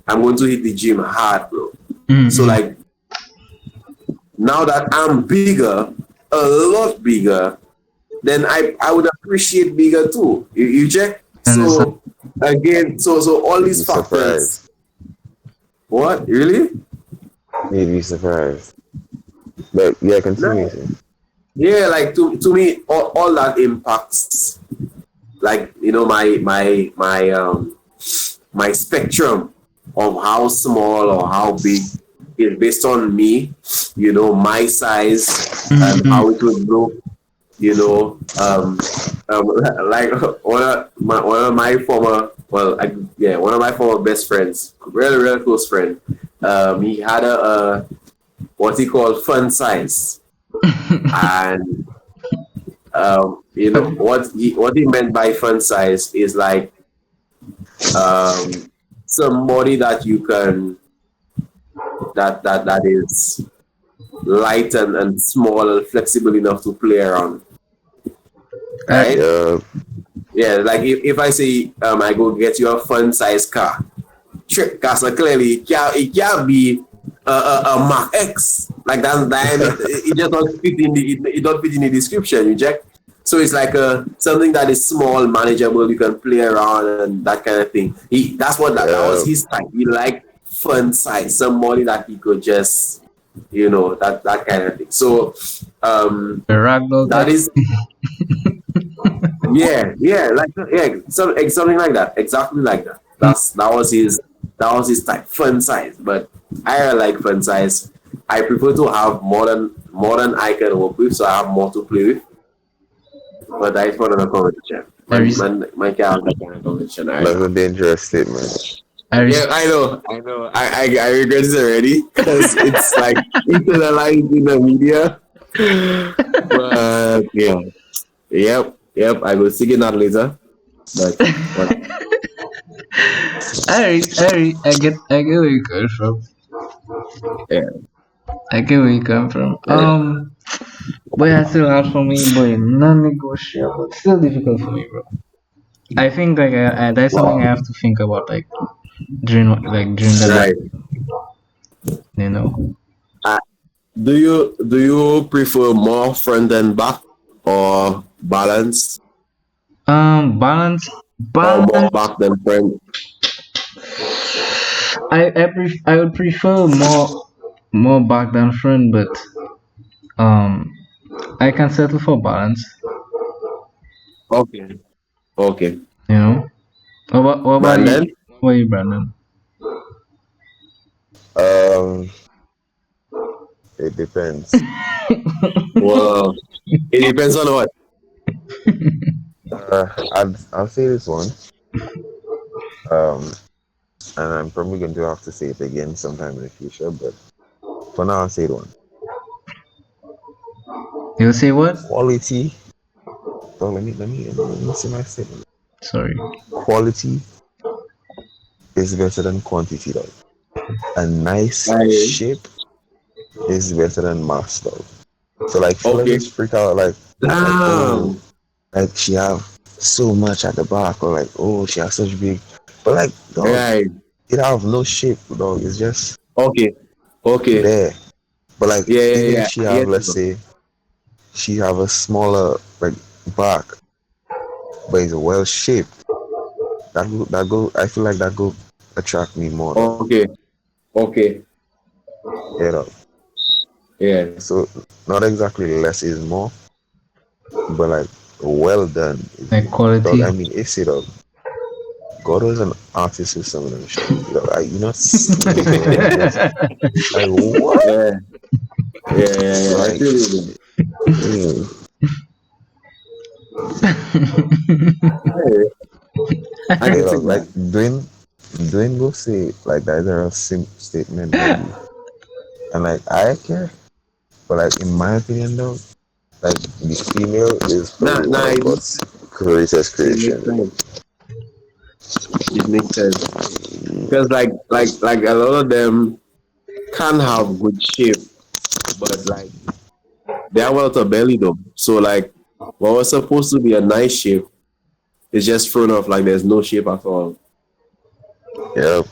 I'm going to hit the gym hard, bro. So like now that I'm bigger, a lot bigger, then I would appreciate bigger too. You check? Understand. So again, so all You'd these be factors. surprised. What? Really? You'd be surprised. But yeah, No. continue. Sir. Yeah, like to me, all that impacts like my spectrum of how small or how big is based on me, my size and how it would look, you know, like one of my former, one of my former best friends, really, really close friend. He had a what he called fun size, and what he meant by fun size is like somebody that you can that is light and small and flexible enough to play around, I, right? Yeah, Yeah, like if I say I go get you a fun size car, because clearly it can't be a Mark X. Like it just don't fit in it don't fit in the description, you check. So it's like something that is small, manageable, you can play around and that kind of thing. That was yeah. his type. He liked fun size, somebody that he could just that kind of thing. So the ragdoll that type. is something like that, exactly like that. That was his type, fun size. But I like fun size. I prefer to have more than I can work with, so I have more to play with. But that is for another conversation. I, Man, res- man, man can't have that kind of conversation. I That's know. a dangerous statement. I Yeah, res- I know. I know. I regret this already because it's like internalized in the media. But yeah, yep. I will see you that later. But what? I get where you come from. Yeah. I get where you come from. Yeah. But yeah, still hard for me, but non-negotiable. Still difficult for me, bro. I think like that's something I Wow. have to think about, like during the Right. life, you know. Uh, do you prefer more front and back or balance Balance, or more balance. back than front? I would prefer more back than front, but um, I can settle for balance, Okay. Okay. you know. What about you? Brandon? What about you, Brandon? Um, it depends. Well, it depends on what. I'll say this one. Um, and I'm probably going to have to say it again sometime in the future, but for now, I'll say it one. You'll say what? Quality. Oh, let me see my statement. Sorry. Quality is better than quantity, though. A nice I, shape is better than mass, though. So like fellas okay. just freak out like oh Damn. like she have so much at the back, or like, oh, she has such big, but like, dog, Right. it have no shape, dog. It's just Okay. Okay. there. But like, Yeah, yeah, even if yeah. she I have, get let's you. say, she have a smaller like back, but it's well shaped. That go. I feel like that go attract me more, dog. Okay. Okay. You know. Yeah. So not exactly less is more, but like well done is Like more. Dog. I quality. mean, it's it, dog. God was an artist with some of them shit. You know, I you not seen it, dog. It's just like what? Yeah. Yeah, yeah, yeah. I Like, feel you. damn. Yeah, I You can know, take like that. Dwayne go say like that is a sim statement maybe, and like I care, but like in my opinion though, like the female is Nah, probably one nah, of God's greatest it makes creation. sense. It makes sense. Because like a lot of them can have good shape, but like they are well to belly though. So like what was supposed to be a nice shape is just thrown off like there's no shape at all. Yeah,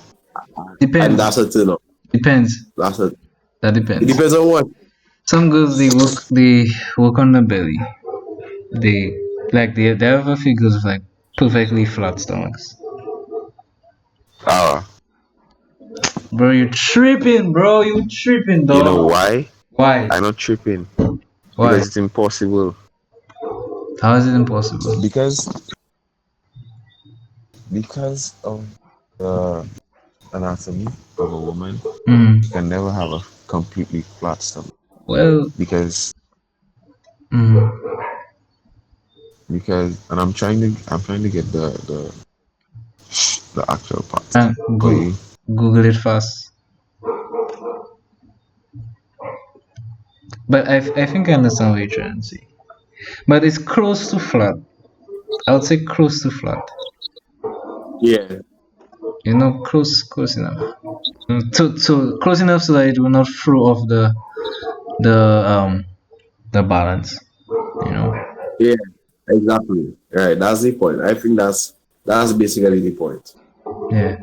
And Depends. that's a turn off. Depends. That's a That it depends. depends on what. Some girls they work on the belly. They have a few girls with like perfectly flat stomachs. ah, Bro, you tripping, bro. You tripping, you know dog. why? Why? I'm not tripping Why? because it's impossible. How is it impossible? Because of the anatomy of a woman, Mm. you can never have a completely flat stomach Well, because mm. and I'm trying to get the actual part Uh, for go you. Google it fast. But I think I understand what you're trying to say. But it's close to flat. I would say close to flat. Yeah. Close enough. So close enough so that it will not throw off the the balance. You know. Yeah. Exactly. Right. That's the point. I think that's basically the point. Yeah.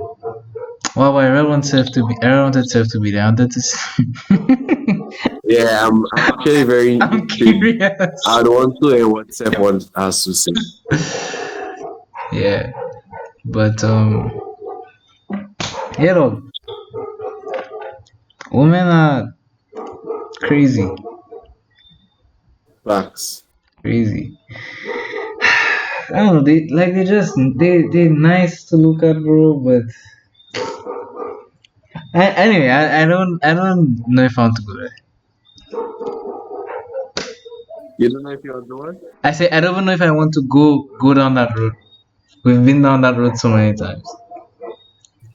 Well, I want itself to be there. I wanted to see. Yeah, I'm actually very I'm intrigued. I curious. don't want to hear what Seth wants has to say. Yeah, but look, women are crazy, Facts. crazy. I don't know. They nice to look at, bro. But anyway, I don't know if I want to go there. You don't know if you're the one? I say I don't even know if I want to go down that road. We've been down that road so many times,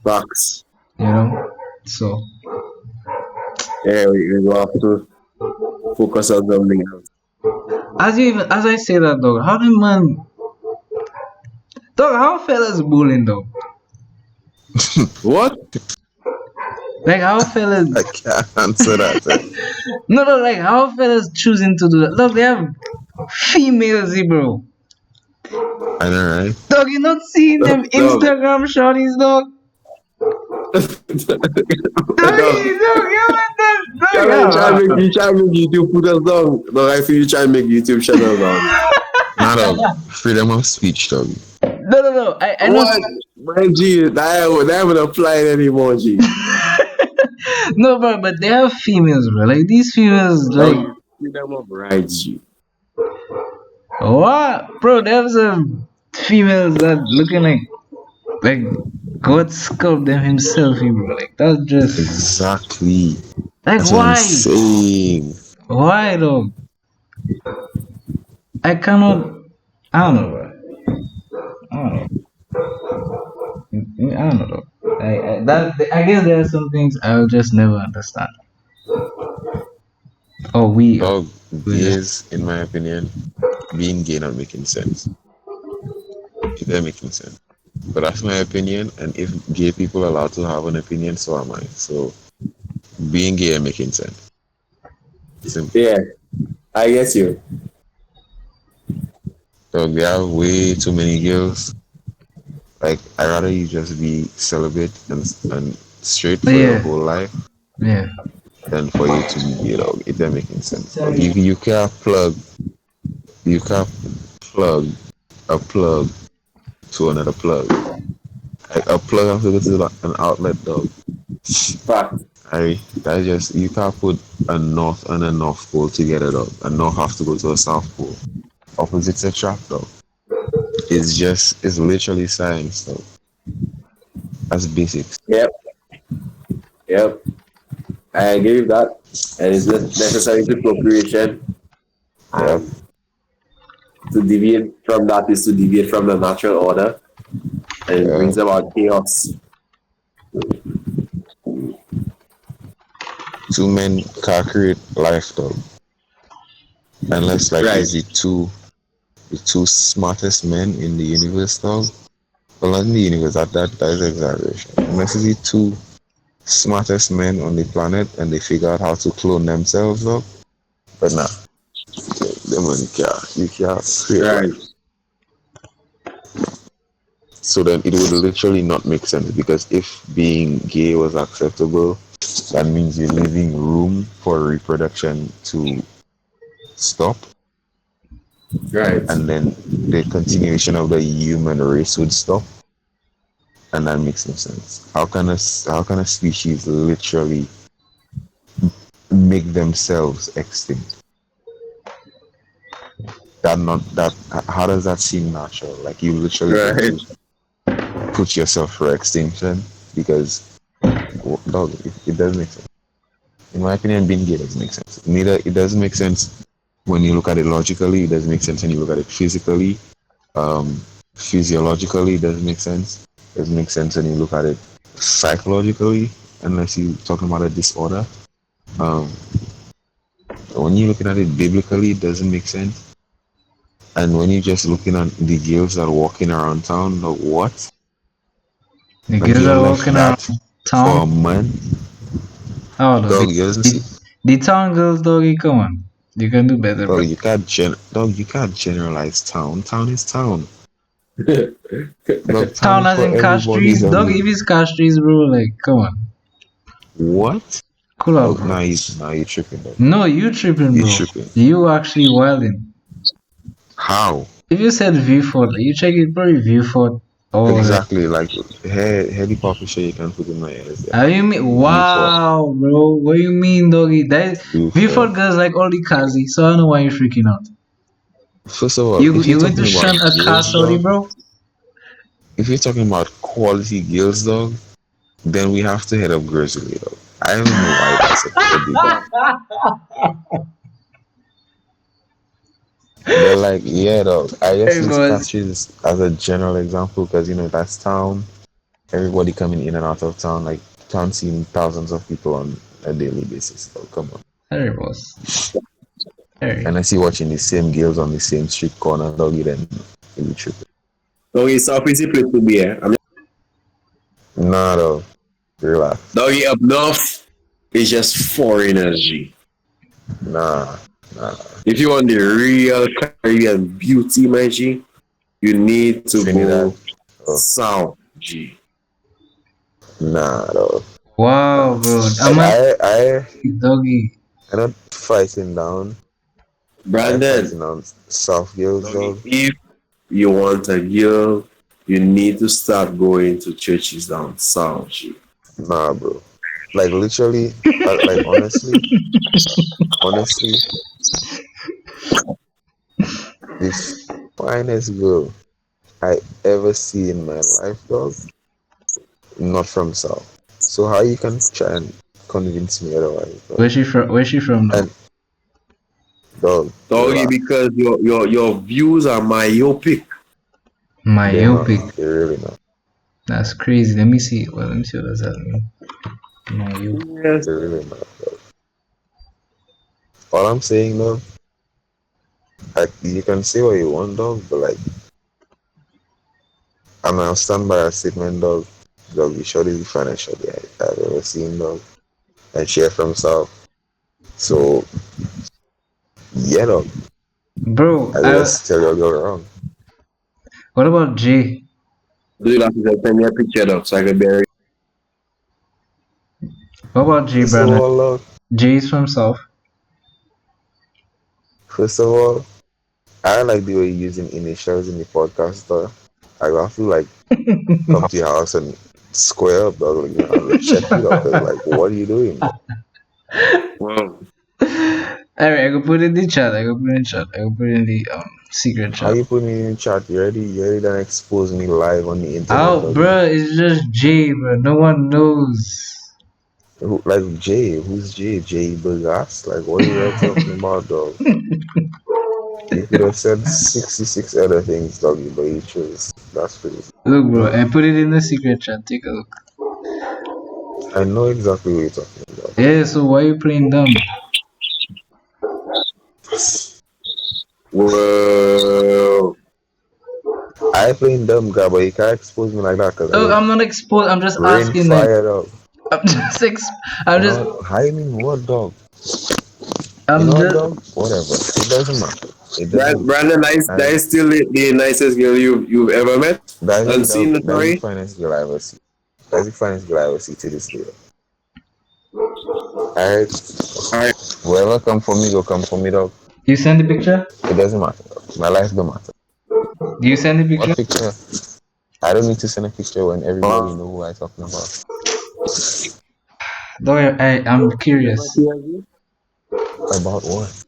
Facts. you know. So Yeah, we will have to focus on something else. as I say that, dog, how the man, dog, how fellas bullying, dog? What? Like how fellas, I can't answer that. no, like how fellas choosing to do that? Look, they have females, bro. I know, right? Dog, you not seeing them Dog. Instagram shorties, dog? Dog, Dog. you met them, dog, You try to make YouTube put us down. Dog, I feel you try to make YouTube shut us down. Not a freedom of speech, dog. No. I know. What? My G, that would apply anymore, G. No, bro, but they have females, bro. Like these females, Dog, like freedom of rights, G. what, bro? They have some females that looking like God sculpted them himself, bro. Like that's just Exactly. like That's what I'm why? saying. Why though? I cannot. I don't know, bro. I don't know. I don't know. Though. I guess there are some things I'll just never understand. Oh, Dog, we just gays, in my opinion, being gay not making sense. If they're making sense. But that's my opinion, and if gay people are allowed to have an opinion, so am I. So being gay and making sense. Simple. Yeah, I get you. Dog, they have way too many girls. Like, I rather you just be celibate and straight for your Yeah, whole life yeah. than for you to be gay, dog. It doesn't make any sense. Dog. You can't plug a plug to another plug. Like a plug has to go to an outlet, dog. Fact. That just you can't put a north and a north pole together, dog. A north have to go to a south pole. Opposites attract, dog. It's literally science, dog. That's basics. Yep. Yep. I agree with that. And it's necessary to procreation. Yep. And to deviate from that is to deviate from the natural order. And it Yeah. brings about chaos. Two men can't create life, dog. Unless like Right. is the two smartest men in the universe, dog. Well, not in the universe. That is exaggeration. Unless it's the two smartest men on the planet and they figure out how to clone themselves, dog. But nah, them money can't. You can't create Right. life. So then it would literally not make sense because if being gay was acceptable, that means you're leaving room for reproduction to stop, Right. and then the continuation of the human race would stop, and that makes no sense. How can a species literally make themselves extinct? That not that How does that seem natural? Like you literally going Right. to put yourself for extinction because dog, it doesn't make sense. In my opinion, being gay doesn't make sense. Neither it doesn't make sense when you look at it logically. It doesn't make sense when you look at it physically. Um, Physiologically, it doesn't make sense. It doesn't make sense when you look at it psychologically, unless you're talking about a disorder. Um, when you're looking at it biblically, it doesn't make sense. And when you're just looking at the girls that are walking around town, like what? The Like girls you are left walking around that for town. a man? Oh, no, Dog, you doesn't see. the town girls, doggy, come on. You can do better, bro. You can't generalize town. Town is town. Dog, town Town is as for in cash everybody, trees, dog. doggy. If it's cash trees, bro, like, come on. What? Cool out, Dog, bro. now you tripping, dog. No, you tripping, You bro. tripping. You actually wilding. How? If you said V4, you check it, bro, V4. Oh, like, Exactly, like heady pop shit you can put in my ears. Yeah. how you mean? View for Wow, bro. What you mean, doggy? That view V4 for. girls like all the kazi, so I don't know why you're freaking out. First of all, You if you're you going to talking about shun a car, girls, sorry, dog. bro? If you're talking about quality girls, dog, then we have to head up Grizzly, dog. I don't know why that's a big deal. But like, yeah, dog. I Hey, just use boss. catches as a general example because that's town. Everybody coming in and out of town, like town seeing thousands of people on a daily basis. So come on. Hey, boss. Hey. And I see watching the same girls on the same street corner, doggy, then it be tripping. Doggy, it's our place to be here. Nah, dog. Relax. Doggy up north is just foreign energy. Nah, nah. If you want the real Caribbean beauty, my G, you need to Trinidad. go Oh, south, G. nah, dog. Wow, Nah. bro. I'm Like a I doggy. I not fighting down. I ain't Brandon, fighting down South girls, doggy, dog. if you want a girl, you need to start going to churches down south, G. Nah, bro. Like literally, like honestly, the finest girl I ever see in my life, dog, not from South. So how you can try and convince me otherwise, dog? Where's she from? Where's she from now? And dog, Doggy, relax. because your views are myopic. They're not. Myopic. They're really not. That's crazy. Let me see. Well, let me see what does that mean. Myopic. Yes. They're really not. All I'm saying, though, like you can say what you want, dog, but like I'll stand by a statement, dog. Dog, you surely the financial guy I've ever seen, dog. And share from South. So yeah, dog. Bro, I will just tell you go wrong. What about Jay? Do you have to send me a picture though, so I can bury? What about Jay First of Brandon? all, Jay's from South. first of all, I like the way you're using initials in the podcast, though. I feel like come to your house and square up, dog. Like, you know, and check you out, cause like, what are you doing, dog? Wow. Alright, I go put it in the chat. I go put it in chat. I go put it in the secret How chat. you putting it in chat? You already done expose me live on the internet, Oh, dog. bruh, it's just Jay, bro. No one knows. Like Jay, who's Jay? Jay Burgas? Like, what are you guys talking about, dog? You could have said 66 other things, doggy, but you chose. That's crazy. Look, bro, I put it in the secret chat. Take a look. I know exactly what you're talking about. Yeah, so why you playing dumb? Whoa. I playing dumb guy, but you can't expose me like that because I Oh, don't I'm not exposed. I'm just rain asking, like, fire dog. I'm just, I'm just, What? How you mean what dog? You I'm know what just. dog? Whatever. It doesn't matter. It doesn't matter. Brandon, that And is still the nicest girl you've ever met and seen the that's the story. finest girl I ever see. That's the finest girl I ever see to this day. Alright. All right. Whoever come for me, go come for me, dog. You send the picture? It doesn't matter. Dog. My life don't matter. Do you send the What picture? picture? I don't need to send a picture when everybody Uh, know who I'm talking about. Though I'm curious. About what?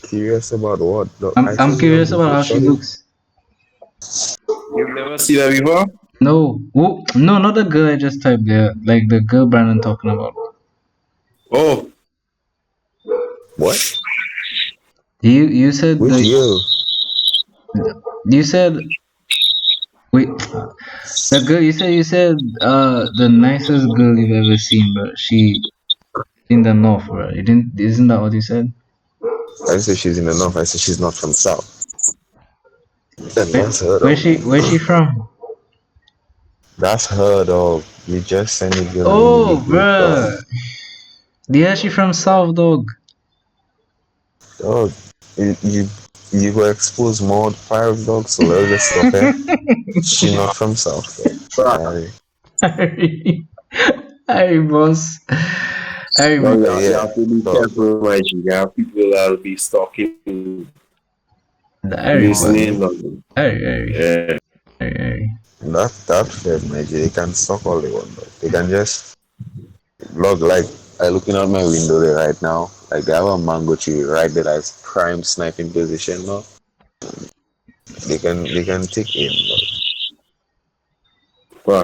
Curious about what? Dog? I I'm told you, curious dog, about the how she shorty. looks. You've never seen her before? No, oh, no, not the girl I just typed there. Like the girl Brandon talking about. Oh, What? You said Which girl? you said wait the girl you said the nicest girl you've ever seen, but she in the north, bro. You didn't isn't that what you said? I didn't say she's in the north. I said she's not from south. And Where, that's her where's dog. she from? That's her dog. You just send the girl in the Oh, group, dog. bruh. Yeah, she from South, dog. Dog, you go expose more fires, dog. So let's just stop here. She not from south, dog. fuck. Alright. Harry, Harry, boss. Harry, No, man. you Yeah, have to be dog. careful, my G. You have people that'll be stalking, Harry, boss. Money. listening. Like, Harry, yeah. Harry. That fair, my G. They can suck all they want, dog. They can just log like I looking out my window there right now. Like they have a mango tree right there that's prime sniping position now. They can take aim, dog.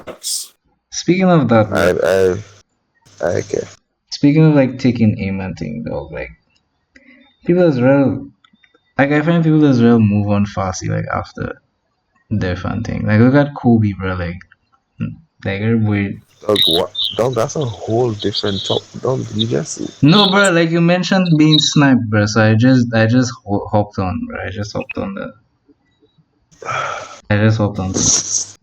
Facts. Speaking of that, bro. I care. Speaking of like taking aim and thing, dog. Like people as well. Like I find people as well move on fast, like after their fun thing. Like look at Kobe, bro. Like everybody. Dog, what? Dog, that's a whole different top. Dog, you just No, bro. Like you mentioned being sniped, bro. So I just hopped on, bro. I just hopped on the. I just hopped on to.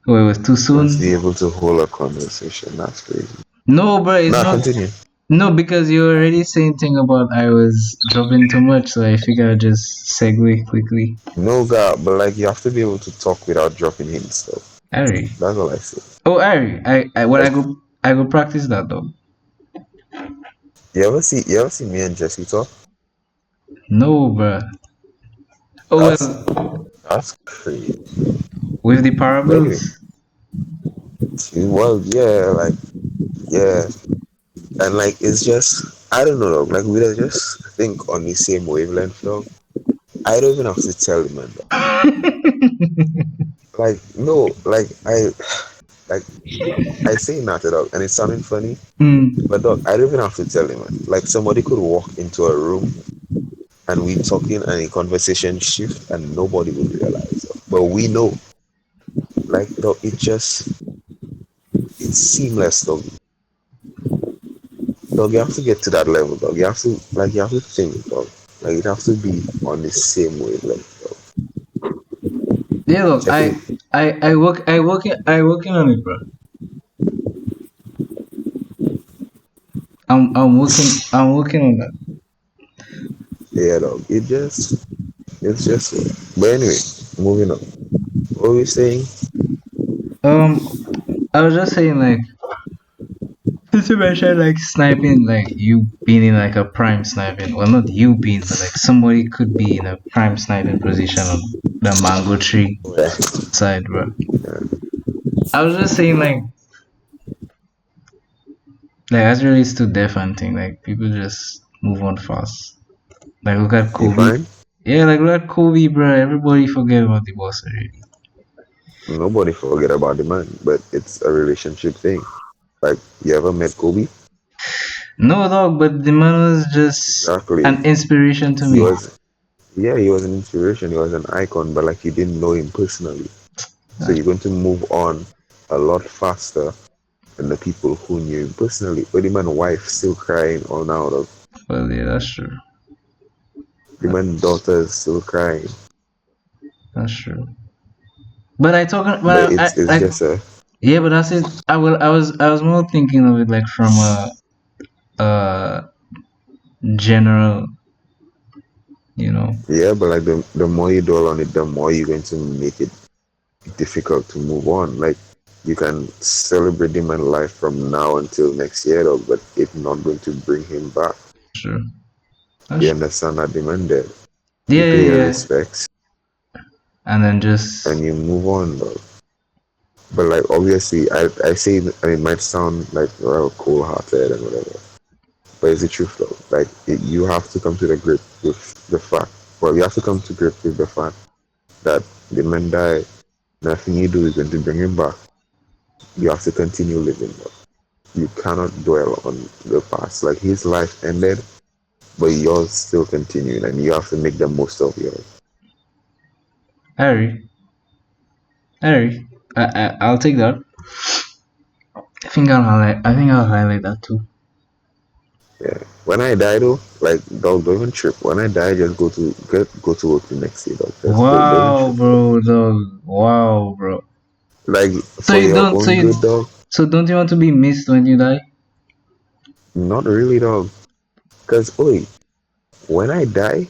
Oh, it was too just soon. be able to hold a conversation. That's crazy. No, bro. It's Nah, not. continue. No, because you already saying thing about I was dropping too much, so I figured I'd just segue quickly. No, God, but like you have to be able to talk without dropping hints, though. Ari. That's all I say. Oh, Ari. I what Like, I go practice that though. you ever see me and Jesse talk? No, bro. Oh That's well, that's crazy. with the But anyway, parables. well, yeah, like yeah, and like it's just I don't know, dog. Like we don't just think on the same wavelength, dog. I don't even have to tell him, man. Dog. Like no, like I say not at all, and it's sounding funny, Hmm. but dog, I don't even have to tell him, man. Like somebody could walk into a room and we talking and a conversation shift and nobody would realize, dog. But we know, like dog, it's seamless, dog. Dog, you have to get to that level, dog. You have to think, dog. Like you have to be on the same wavelength, dog. Yeah, look, Check it. I working on it, bro. I'm working on that. Yeah, dog. It's just. But anyway, moving on. What were we saying? Um, I was just saying, like, since you mentioned like sniping, like you being in like a prime sniping, well, not you being, but like somebody could be in a prime sniping position on the mango tree Yeah. side, bro. I was just saying, like as it relates to death and thing, like people just move on fast. Like look at You Kobe. find Yeah, like look at Kobe, bro. Everybody forget about the boss already. nobody forget about the man, but it's a relationship thing. Like you ever met Kobe? No dog, but the man was just Exactly. an inspiration to He me. was yeah, he was an inspiration, he was an icon, but like you didn't know him personally. So That's you're going to move on a lot faster than the people who knew him personally. But the man wife still crying all now. well, yeah, that's true. The man daughter is still crying. That's true. But I talking, But but I it's like just a yeah, but that's it. I was more thinking of it like from a general, you know. yeah, but like the more you dwell on it, the more you're going to make it difficult to move on. Like you can celebrate him and life from now until next year, though, but it's not going to bring him back. True. You That's true. understand that demand there. You Yeah, pay yeah, your yeah. respects And then just and you move on, though. But like obviously, I say it might sound like well cold hearted and whatever, but it's the truth though. Like you have to come to the grip with the fact. Well, you have to come to grip with the fact that the man died. Nothing you do is going to bring him back. You have to continue living. Though. You cannot dwell on the past. Like his life ended, but yours still continuing, and you have to make the most of yours. Harry, Harry. I'll take that. I think I'll highlight that too. Yeah. When I die though, like dog, don't even trip. When I die, just go to work the next day, dog. Just don't even Wow, trip, dog. bro, dog. Wow, bro. Like So for you your don't. So own you. good, dog. So don't you want to be missed when you die, Not really, dog. Cause oi, when I die,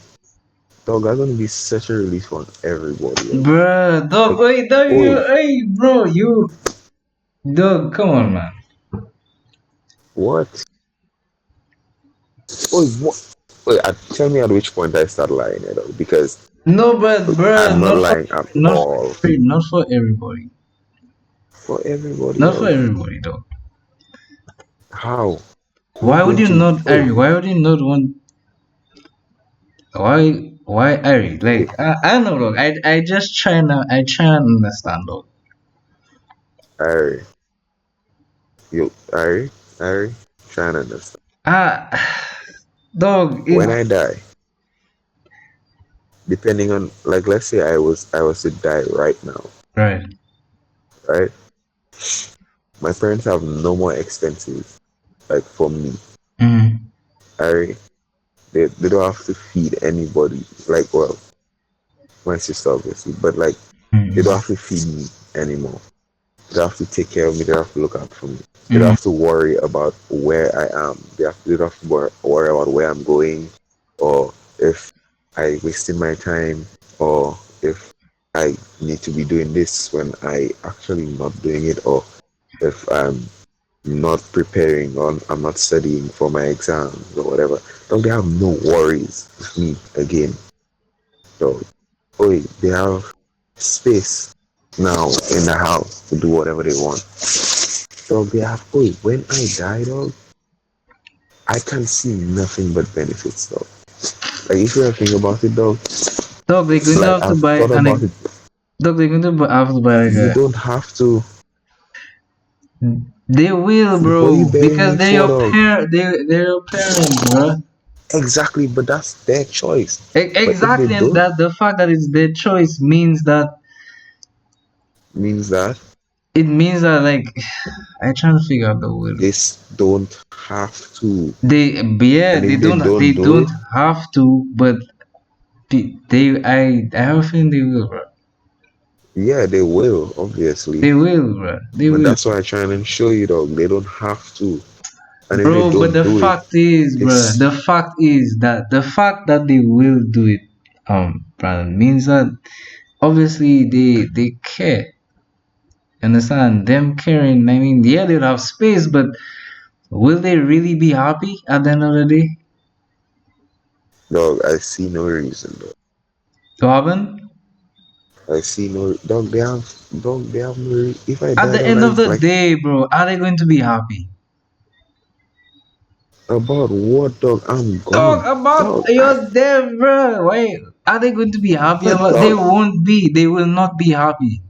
dog, that's gonna be such a relief for everybody, yo. bruh? Dog, Like, wait, dog, you, oi, hey, bro, you, dog. Come on, man. what? Oi, what? Wait, tell me at which point I start lying, dog. Because No, but bruh, I'm not not for, lying at not for, all not for everybody. for everybody, Not for dog. everybody, though. How? Who's Why would going you to? not, Oi, Ari? Why would you not want? Why, Ari? oi, Like, I don't know, dog. I try and understand, dog. Ari, Ari, Ari, trying to understand. Ah, dog. When I die, depending on like, let's say I was to die right now, Right. right? My parents have no more expenses like for me. Mm, Ari, they don't have to feed anybody. Like, well, my sister obviously, but like they don't mm, have to feed me anymore. They don't have to take care of me. They don't have to look out for me. They don't mm, have to worry about where I am. They don't have to worry about where I'm going, or if I wasted my time, or if I need to be doing this when I actually not doing it, or if I'm not preparing or I'm not studying for my exams or whatever. Don't they have no worries with me again? So, oh, they have space now in the house to do whatever they want. So they have, oh, when I die, dog, I can see nothing but benefits, dog. Like, if you ever think about it, dog, dog, they're going to like, have to I've buy thought about it. dog, they're going to have to buy like You a. don't have to. They will, What are you bro, bearing because me for, dog? they're your parents, bro. Exactly, but that's their choice. But if they Exactly, and don't, that the fact that it's their choice means that like I trying to figure out the word. they don't have to. They yeah, And they if they don't don't they do don't it, have to, but I have a feeling they will, bro. yeah, they will, obviously. They will, bro. They But will. that's why I try and show you, dog. They don't have to. And if they Bro, but don't the do it, fact is, bro, it's the fact that they will do it, Brandon, means that obviously they care. Understand? Them caring. I mean, yeah, they'll have space, but will they really be happy at the end of the day? dog. I see no reason, dog. To happen? I see no dog. They have no. If I At die, the dog, end of I the like day, bro, are they going to be happy? about what, dog? I'm Talk gone, about dog. your death, bro. Why are they going to be happy But about? They dog, won't be. They will not be happy,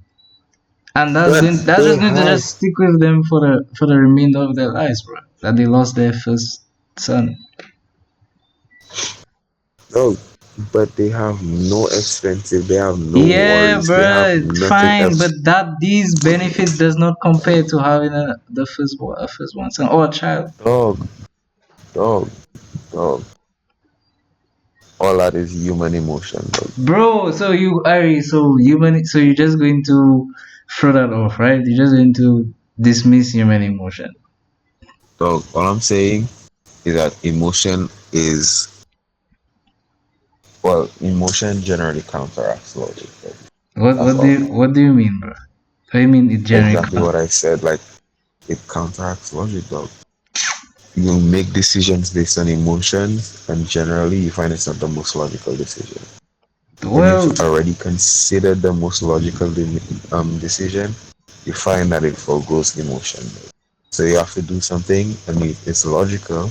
and but that's they just going to have just stick with them for the remainder of their lives, bro. That they lost their first son. dog. But they have no expensive. They have no Yeah, worries. They have bro, nothing fine, but else, that these benefits does not compare to having a first one son or a child, dog, dog, dog. All that is human emotion, dog. bro. So you are so you're just going to throw that off, right? You're just going to dismiss human emotion. Dog. All I'm saying is that emotion is emotion generally counteracts logic. Dog. That's all. What do you mean, bro? What do you mean it generally Exactly what I said. Like it counteracts logic, dog. You make decisions based on emotions, and generally you find it's not the most logical decision. When you've well, already considered the most logical decision, you find that it forgoes emotion. So you have to do something, and if it's logical,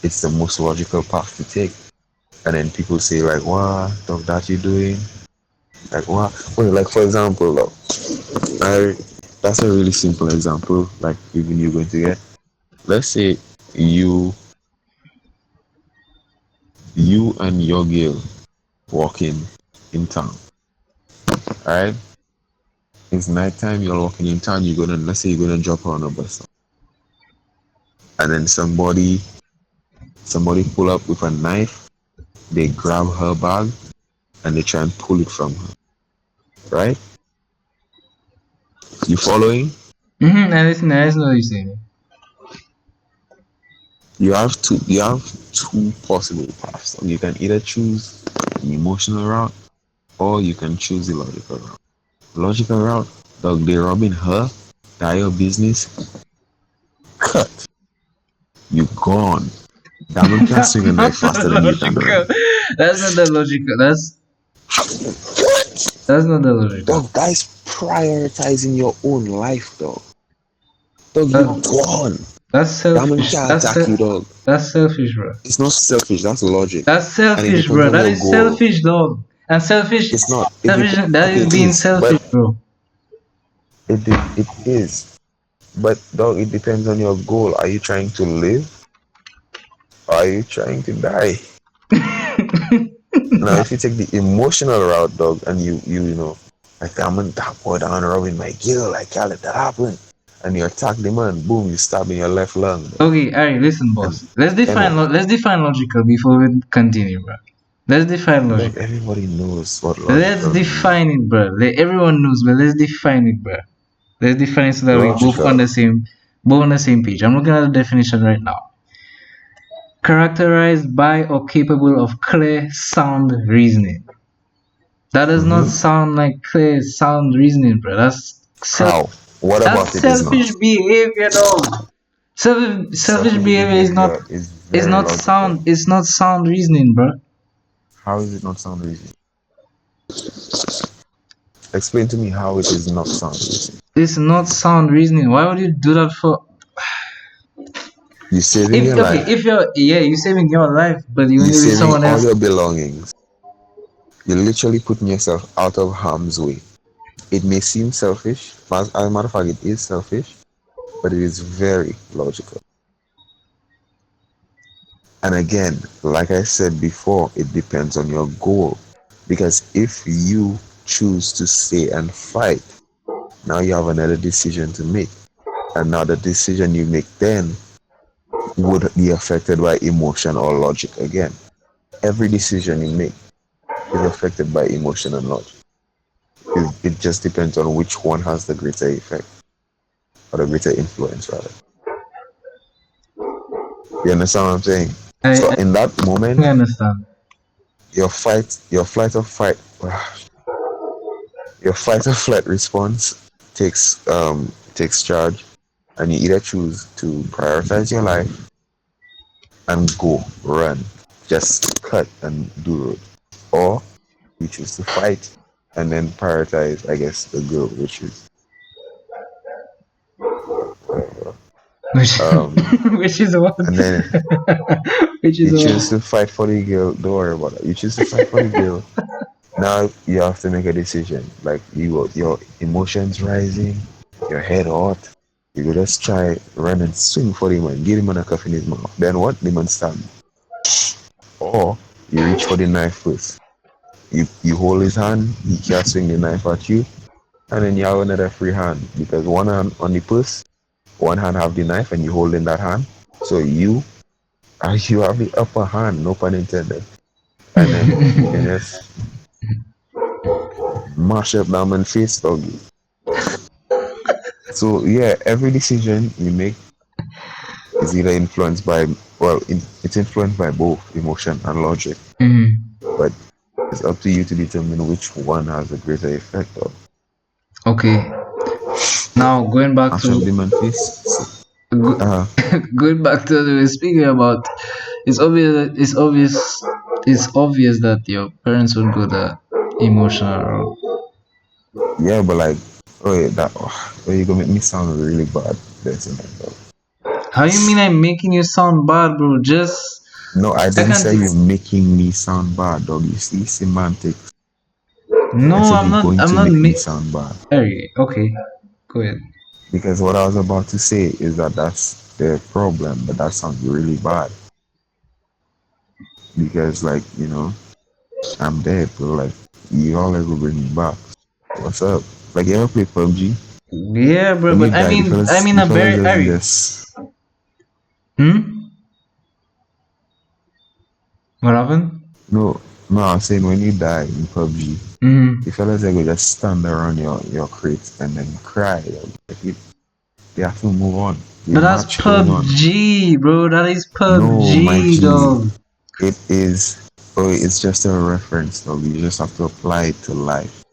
it's the most logical path to take. And then people say like, "What, dog, that you doing?" Like what? Well, like for example, though, I that's a really simple example. Like even you're going to get. Let's say you you and your girl walking in town. Alright? It's nighttime, you're walking in town, you're gonna let's say you're gonna drop her on a bus. And then somebody pull up with a knife, they grab her bag and they try and pull it from her. Right? You following? I listen what you're saying. You have two possible paths. So you can either choose the emotional route or you can choose the logical route. Logical route, dog, they robbing her, that your business, cut. You gone. That man can That's swing a not knife the faster than you can logical. run. That's not the logical. What? That's not the logical. Dog, that is prioritizing your own life, dog. Dog, you That, gone. that's That man selfish. can't attack you, dog. That's selfish, bro. It's not selfish, that's logic. That's And it selfish, depends bro. on That your is goal. selfish, dog. And It's not. that Okay, is it being is. selfish, But bro. it is. But dog, it depends on your goal. Are you trying to live or are you trying to die? Now, if you take the emotional route, dog, and you know, like I'm on that boy down rubbing my gill, like can't let that happen, and you attack the man, boom, you stab in your left lung, dog. Okay, alright, listen, And boss. then what? Let's define logical before we continue, bro. Let's define Dog, logical. everybody knows what Let's logical means. define it, bro. Everyone knows, but let's define it, bro. Let's define it so that we Logical. both on the same page. I'm looking at the definition right now. Characterized by or capable of clear, sound reasoning. That does not Mm-hmm. sound like clear, sound reasoning, bro. How? What That's about it is not? selfish behavior, dog. Selfish Selfish behavior behavior is is very not logical. sound. It's not sound reasoning, bro. How is it not sound reason? Explain to me how it is not sound reason. It's not sound reasoning. Why would you do that for? You're saving If your okay, life. if you're saving your life, but you You're only with saving someone all else. your belongings. You're literally putting yourself out of harm's way. It may seem selfish, but as a matter of fact, it is selfish, but it is very logical. And again, like I said before, it depends on your goal. Because if you choose to stay and fight, now you have another decision to make. And now the decision you make then would be affected by emotion or logic again. Every decision you make is affected by emotion and logic. It just depends on which one has the greater effect or the greater influence rather. You understand what I'm saying? So I in that think I moment, understand. your flight or fight, your fight or flight response takes charge, and you either choose to prioritize your life and go run, just cut and do it, or you choose to fight and then prioritize, I guess, the goal, which is whatever. Which Um, which is what? and then Which is you choose what? to fight for the girl. Don't worry about it. You choose to fight for the girl. Now you have to make a decision. Like your emotions rising, your head hot. You could just try run and swing for him and give him a cuff in his mouth. Then what? The man stand. Or you reach for the knife first. You hold his hand. He can't swing the knife at you, and then you have another free hand because one hand on the purse, one hand have the knife, and you hold in that hand. So you have the upper hand. No pun intended. And then you can just mash up that man's face, doggy. So yeah, every decision you make is either influenced by it's influenced by both emotion and logic, Mhm. but it's up to you to determine which one has a greater effect of Okay. Now going back mash up to the man face. go- Uh going back to what we were speaking about, it's obvious that your parents would go the emotional route. yeah, but like you gonna make me sound really bad. That's it. How you mean I'm making you sound bad, bro? Just No, I I didn't can't. say you're making me sound bad, dog. You see semantics. I No, said I'm you're not. going I'm to not. make me sound bad. Okay, go ahead. Because what I was about to say is that that's the problem, but that sounds really bad. Because, like, I'm dead, bro. Like, you always will bring me back. What's up? Like, you ever play PUBG? Yeah, bro. When you But die, I mean the a fellas very doesn't Ari. just, Hmm. What happened? no, no, I'm saying when you die in PUBG, Hmm. the fellas they will just stand around your crate and then cry. Like, they have to move on. The But that's match going on. PUBG, bro. That is No, PUBG, Mikey, dog. it is. Oh, it's just a reference, though. You just have to apply it to life.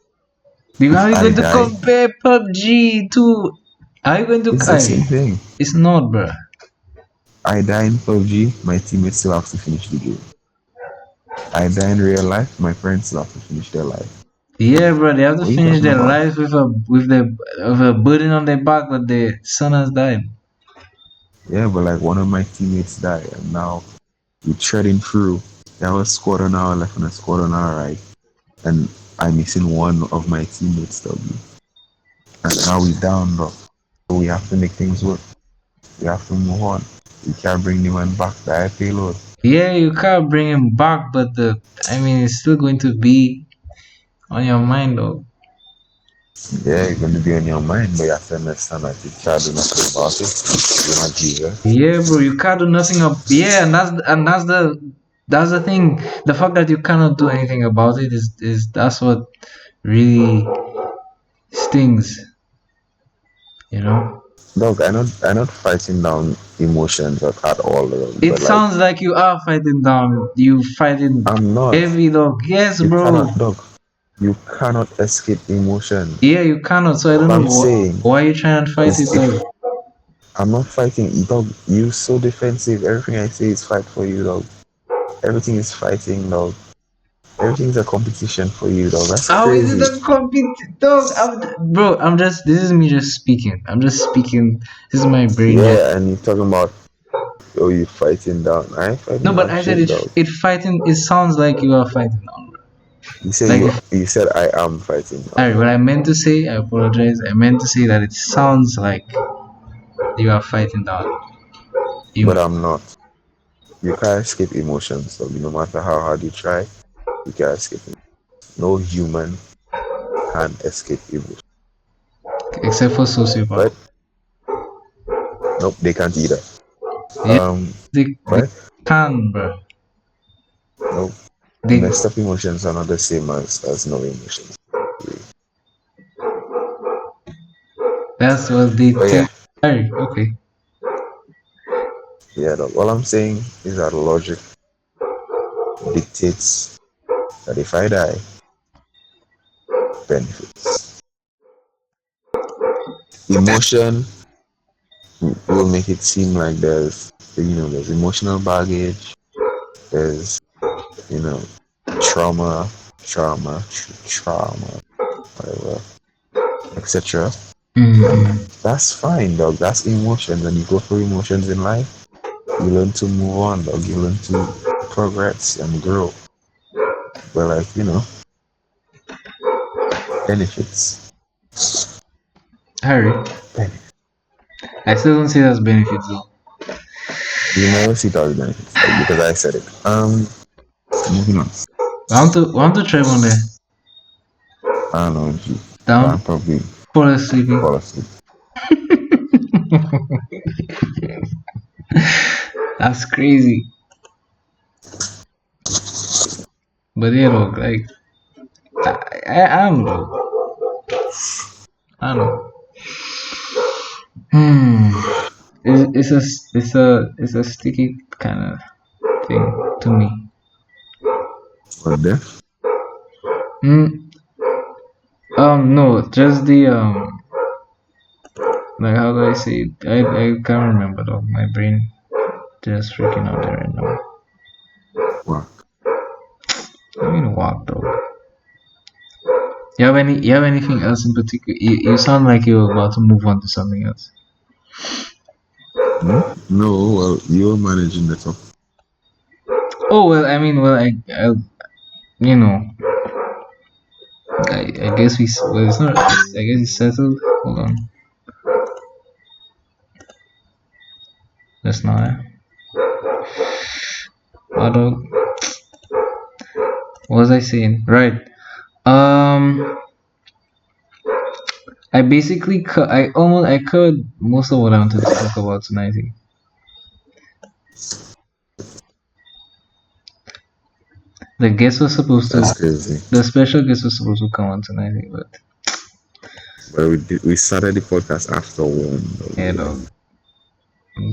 Dude, how If are you I going to die, compare PUBG to? Are you going to? it's the same thing. It's not, bro. I die in PUBG, my teammates still have to finish the game. I die in real life, my friends still have to finish their life. Yeah, bro. They have to What are you finish talking their about? life with a burden on their back that their son has died. Yeah, but like one of my teammates died, and now we're treading through. There was squad an hour left and a squad an hour right, and I'm missing one of my teammates, W. And now we down, bro. So we have to make things work. We have to move on. We can't bring anyone back. The payload. Yeah, you can't bring him back, but I mean, it's still going to be on your mind, though. Yeah, it's going to be on your mind, but you have to understand that you can't do nothing about it. You're not Jesus. Yeah, bro, you can't do nothing up. Yeah, that's the thing. The fact that you cannot do anything about it is that's what really stings. You know. Dog, I'm not fighting down emotions at all, It but like, sounds like you are fighting down. You fighting I'm not. heavy, dog. Yes, You bro. cannot, dog. You cannot escape emotion. Yeah, you cannot. So I All don't know I'm saying why you trying to fight it, is dog. if I'm not fighting, dog, you so defensive. Everything I say is fight for you, dog. Everything is fighting, dog. Everything's a competition for you, dog. That's How is it crazy. a compete, dog? Bro, I'm just. This is me just speaking. I'm just speaking. This is my brain just. Yeah, and you're talking about, oh, you fighting down. I ain't No, fighting but down I said shit, it. dog. It fighting. It sounds like you are fighting down, bro. You say Like you if. you said I am fighting down, Alright, what I meant to say, I apologize. I meant to say that it sounds like you are fighting down. but You. I'm not. You can't escape emotions, so no matter how hard you try, you can't escape it. No human can escape emotion. Except for sociopath. But nope, they can't either. Yeah, Um, they but can, bro. nope, They. messed up emotions are not the same as no emotions. That's what they But tell. yeah, Alright, okay. Yeah, dog. All I'm saying is that logic dictates that if I die, benefits. Emotion will make it seem like there's emotional baggage, there's, you know, trauma, trauma, whatever, etc. Mm-hmm. That's fine, dog. That's emotions, and you go through emotions in life. You learn to move on, dog. You learn to progress and grow. But like, benefits. Harry, Benefits. I still don't see that as benefits though. You never see those benefits, like, because I said it. Moving on. Want to try one day. I don't know if you, but I'm Down, probably fall asleep. fall asleep. That's crazy. But yeah, look, like I'm look, I don't know. Hmm. It's a sticky kind of thing to me. But there, Hmm. No, just the like how do I say it? I can't remember though. My brain just freaking out there right now. well, I mean, walk though. You have anything else in particular? You sound like you're about to move on to something else. hmm? No, well, you're managing the top. Oh well, I mean, I you know, I guess well, it's not. I guess it's settled. Hold on, that's not. Auto. What was I saying? Right. Um, I basically I covered most of what I wanted to talk about tonight. The guest was supposed to, That's crazy. the special guest was supposed to come on tonight, but But we started the podcast after one. yeah, dog.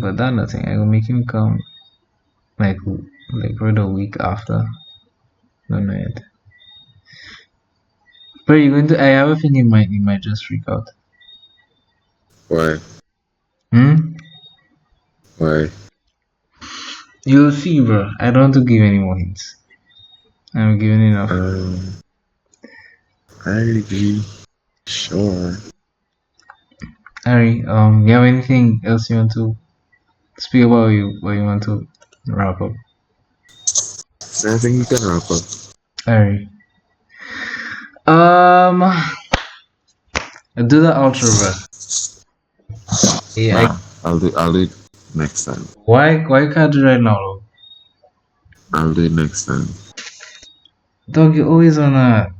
But that nothing. I will make him come like right a week after. Don't know yet. But you going to? I have a feeling he might just freak out. Why? Hmm. Why? You'll see, bro. I don't want to give any more hints. I'm giving enough. Um, I agree. Sure. Harry, you have anything else you want to speak about? You want to wrap up? So I think you can wrap up. Harry. Um, do the outro, bro. Yeah. Nah, I'll do it next time. Why can't do right now, though? I'll do it next time. Dog, you're always on a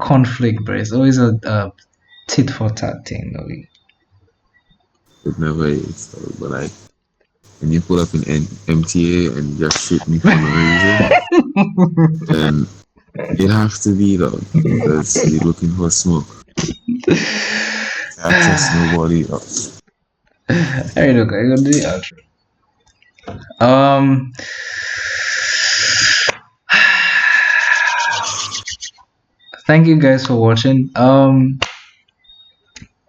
conflict, bro. It's always a tit for tat thing, dog. It never is, though, but like when you pull up in MTA and just shoot me for no reason, then it has to be though, because you're looking for smoke. I trust nobody else. Alright, look, I got the outro. Um, thank you guys for watching.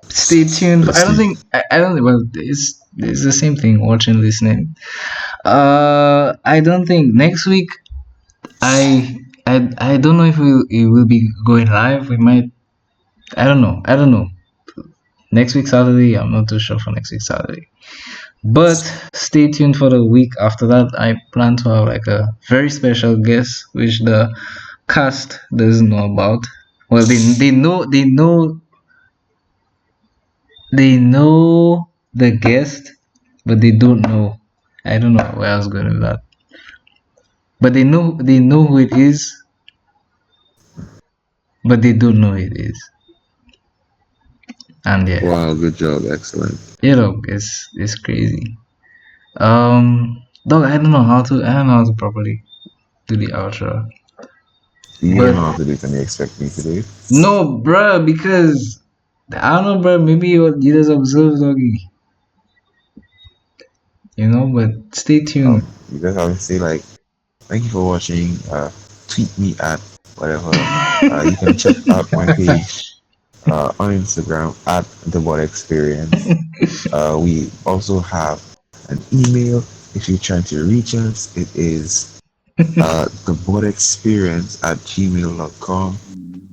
Stay tuned. I don't Listening. think I don't. Well, it's the same thing. Watching, listening. I don't think next week. I don't know if we will be going live. We might. I don't know. I don't know. Next week Saturday. I'm not too sure for next week Saturday. But stay tuned for the week after that. I plan to have like a very special guest, which the cast doesn't know about. Well, they know the guest, but they don't know. I don't know where I was going with that. But they know who it is, but they don't know who it is. And yeah, Wow, good job, excellent. it's crazy. Dog, I don't know how to properly do the outro. You don't But know how to do it and you expect me to do it? no, bruh, because I don't know, bruh. Maybe you just observe, doggy. But stay tuned. You guys obviously like thank you for watching. Tweet me at whatever. You can check out my page on Instagram at the Bot Experience. We also have an email. If you're trying to reach us, it is thebotexperience at gmail.com.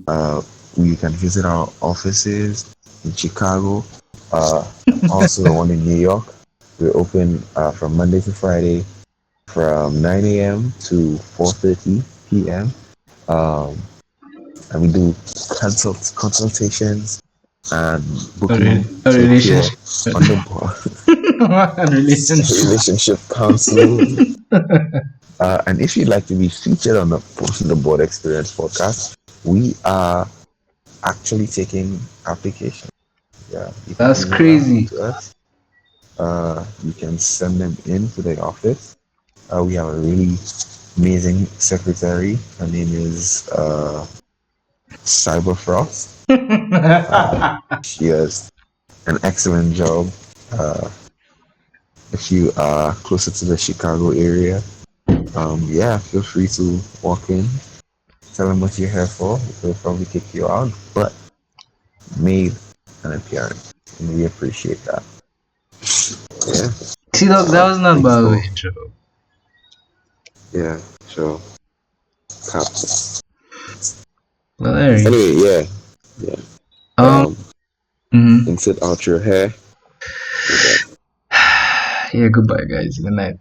Uh, you can visit our offices in Chicago, also the one in New York. We're open from Monday to Friday from 9 a.m. to 4:30 p.m. Um, and we do consultations and book A, you a to appear relationship. on the board. A relationship. Relationship counseling. And if you'd like to be featured on the Board Experience podcast, we are actually taking applications. Yeah, you can That's email them crazy. to us. You can send them in to the office. We have a really amazing secretary. Her name is Cyberfrost. She does an excellent job. Uh, if you are closer to the Chicago area, yeah, feel free to walk in, tell them what you're here for. They'll probably kick you out, but made an appearance, and we appreciate that. Yeah. See, that was not Thanks bad of an for intro. yeah. So, cap. Hilarious. Anyway, yeah, yeah. Um. Mhm. Insert out your hair. Yeah. Goodbye, guys. Good night.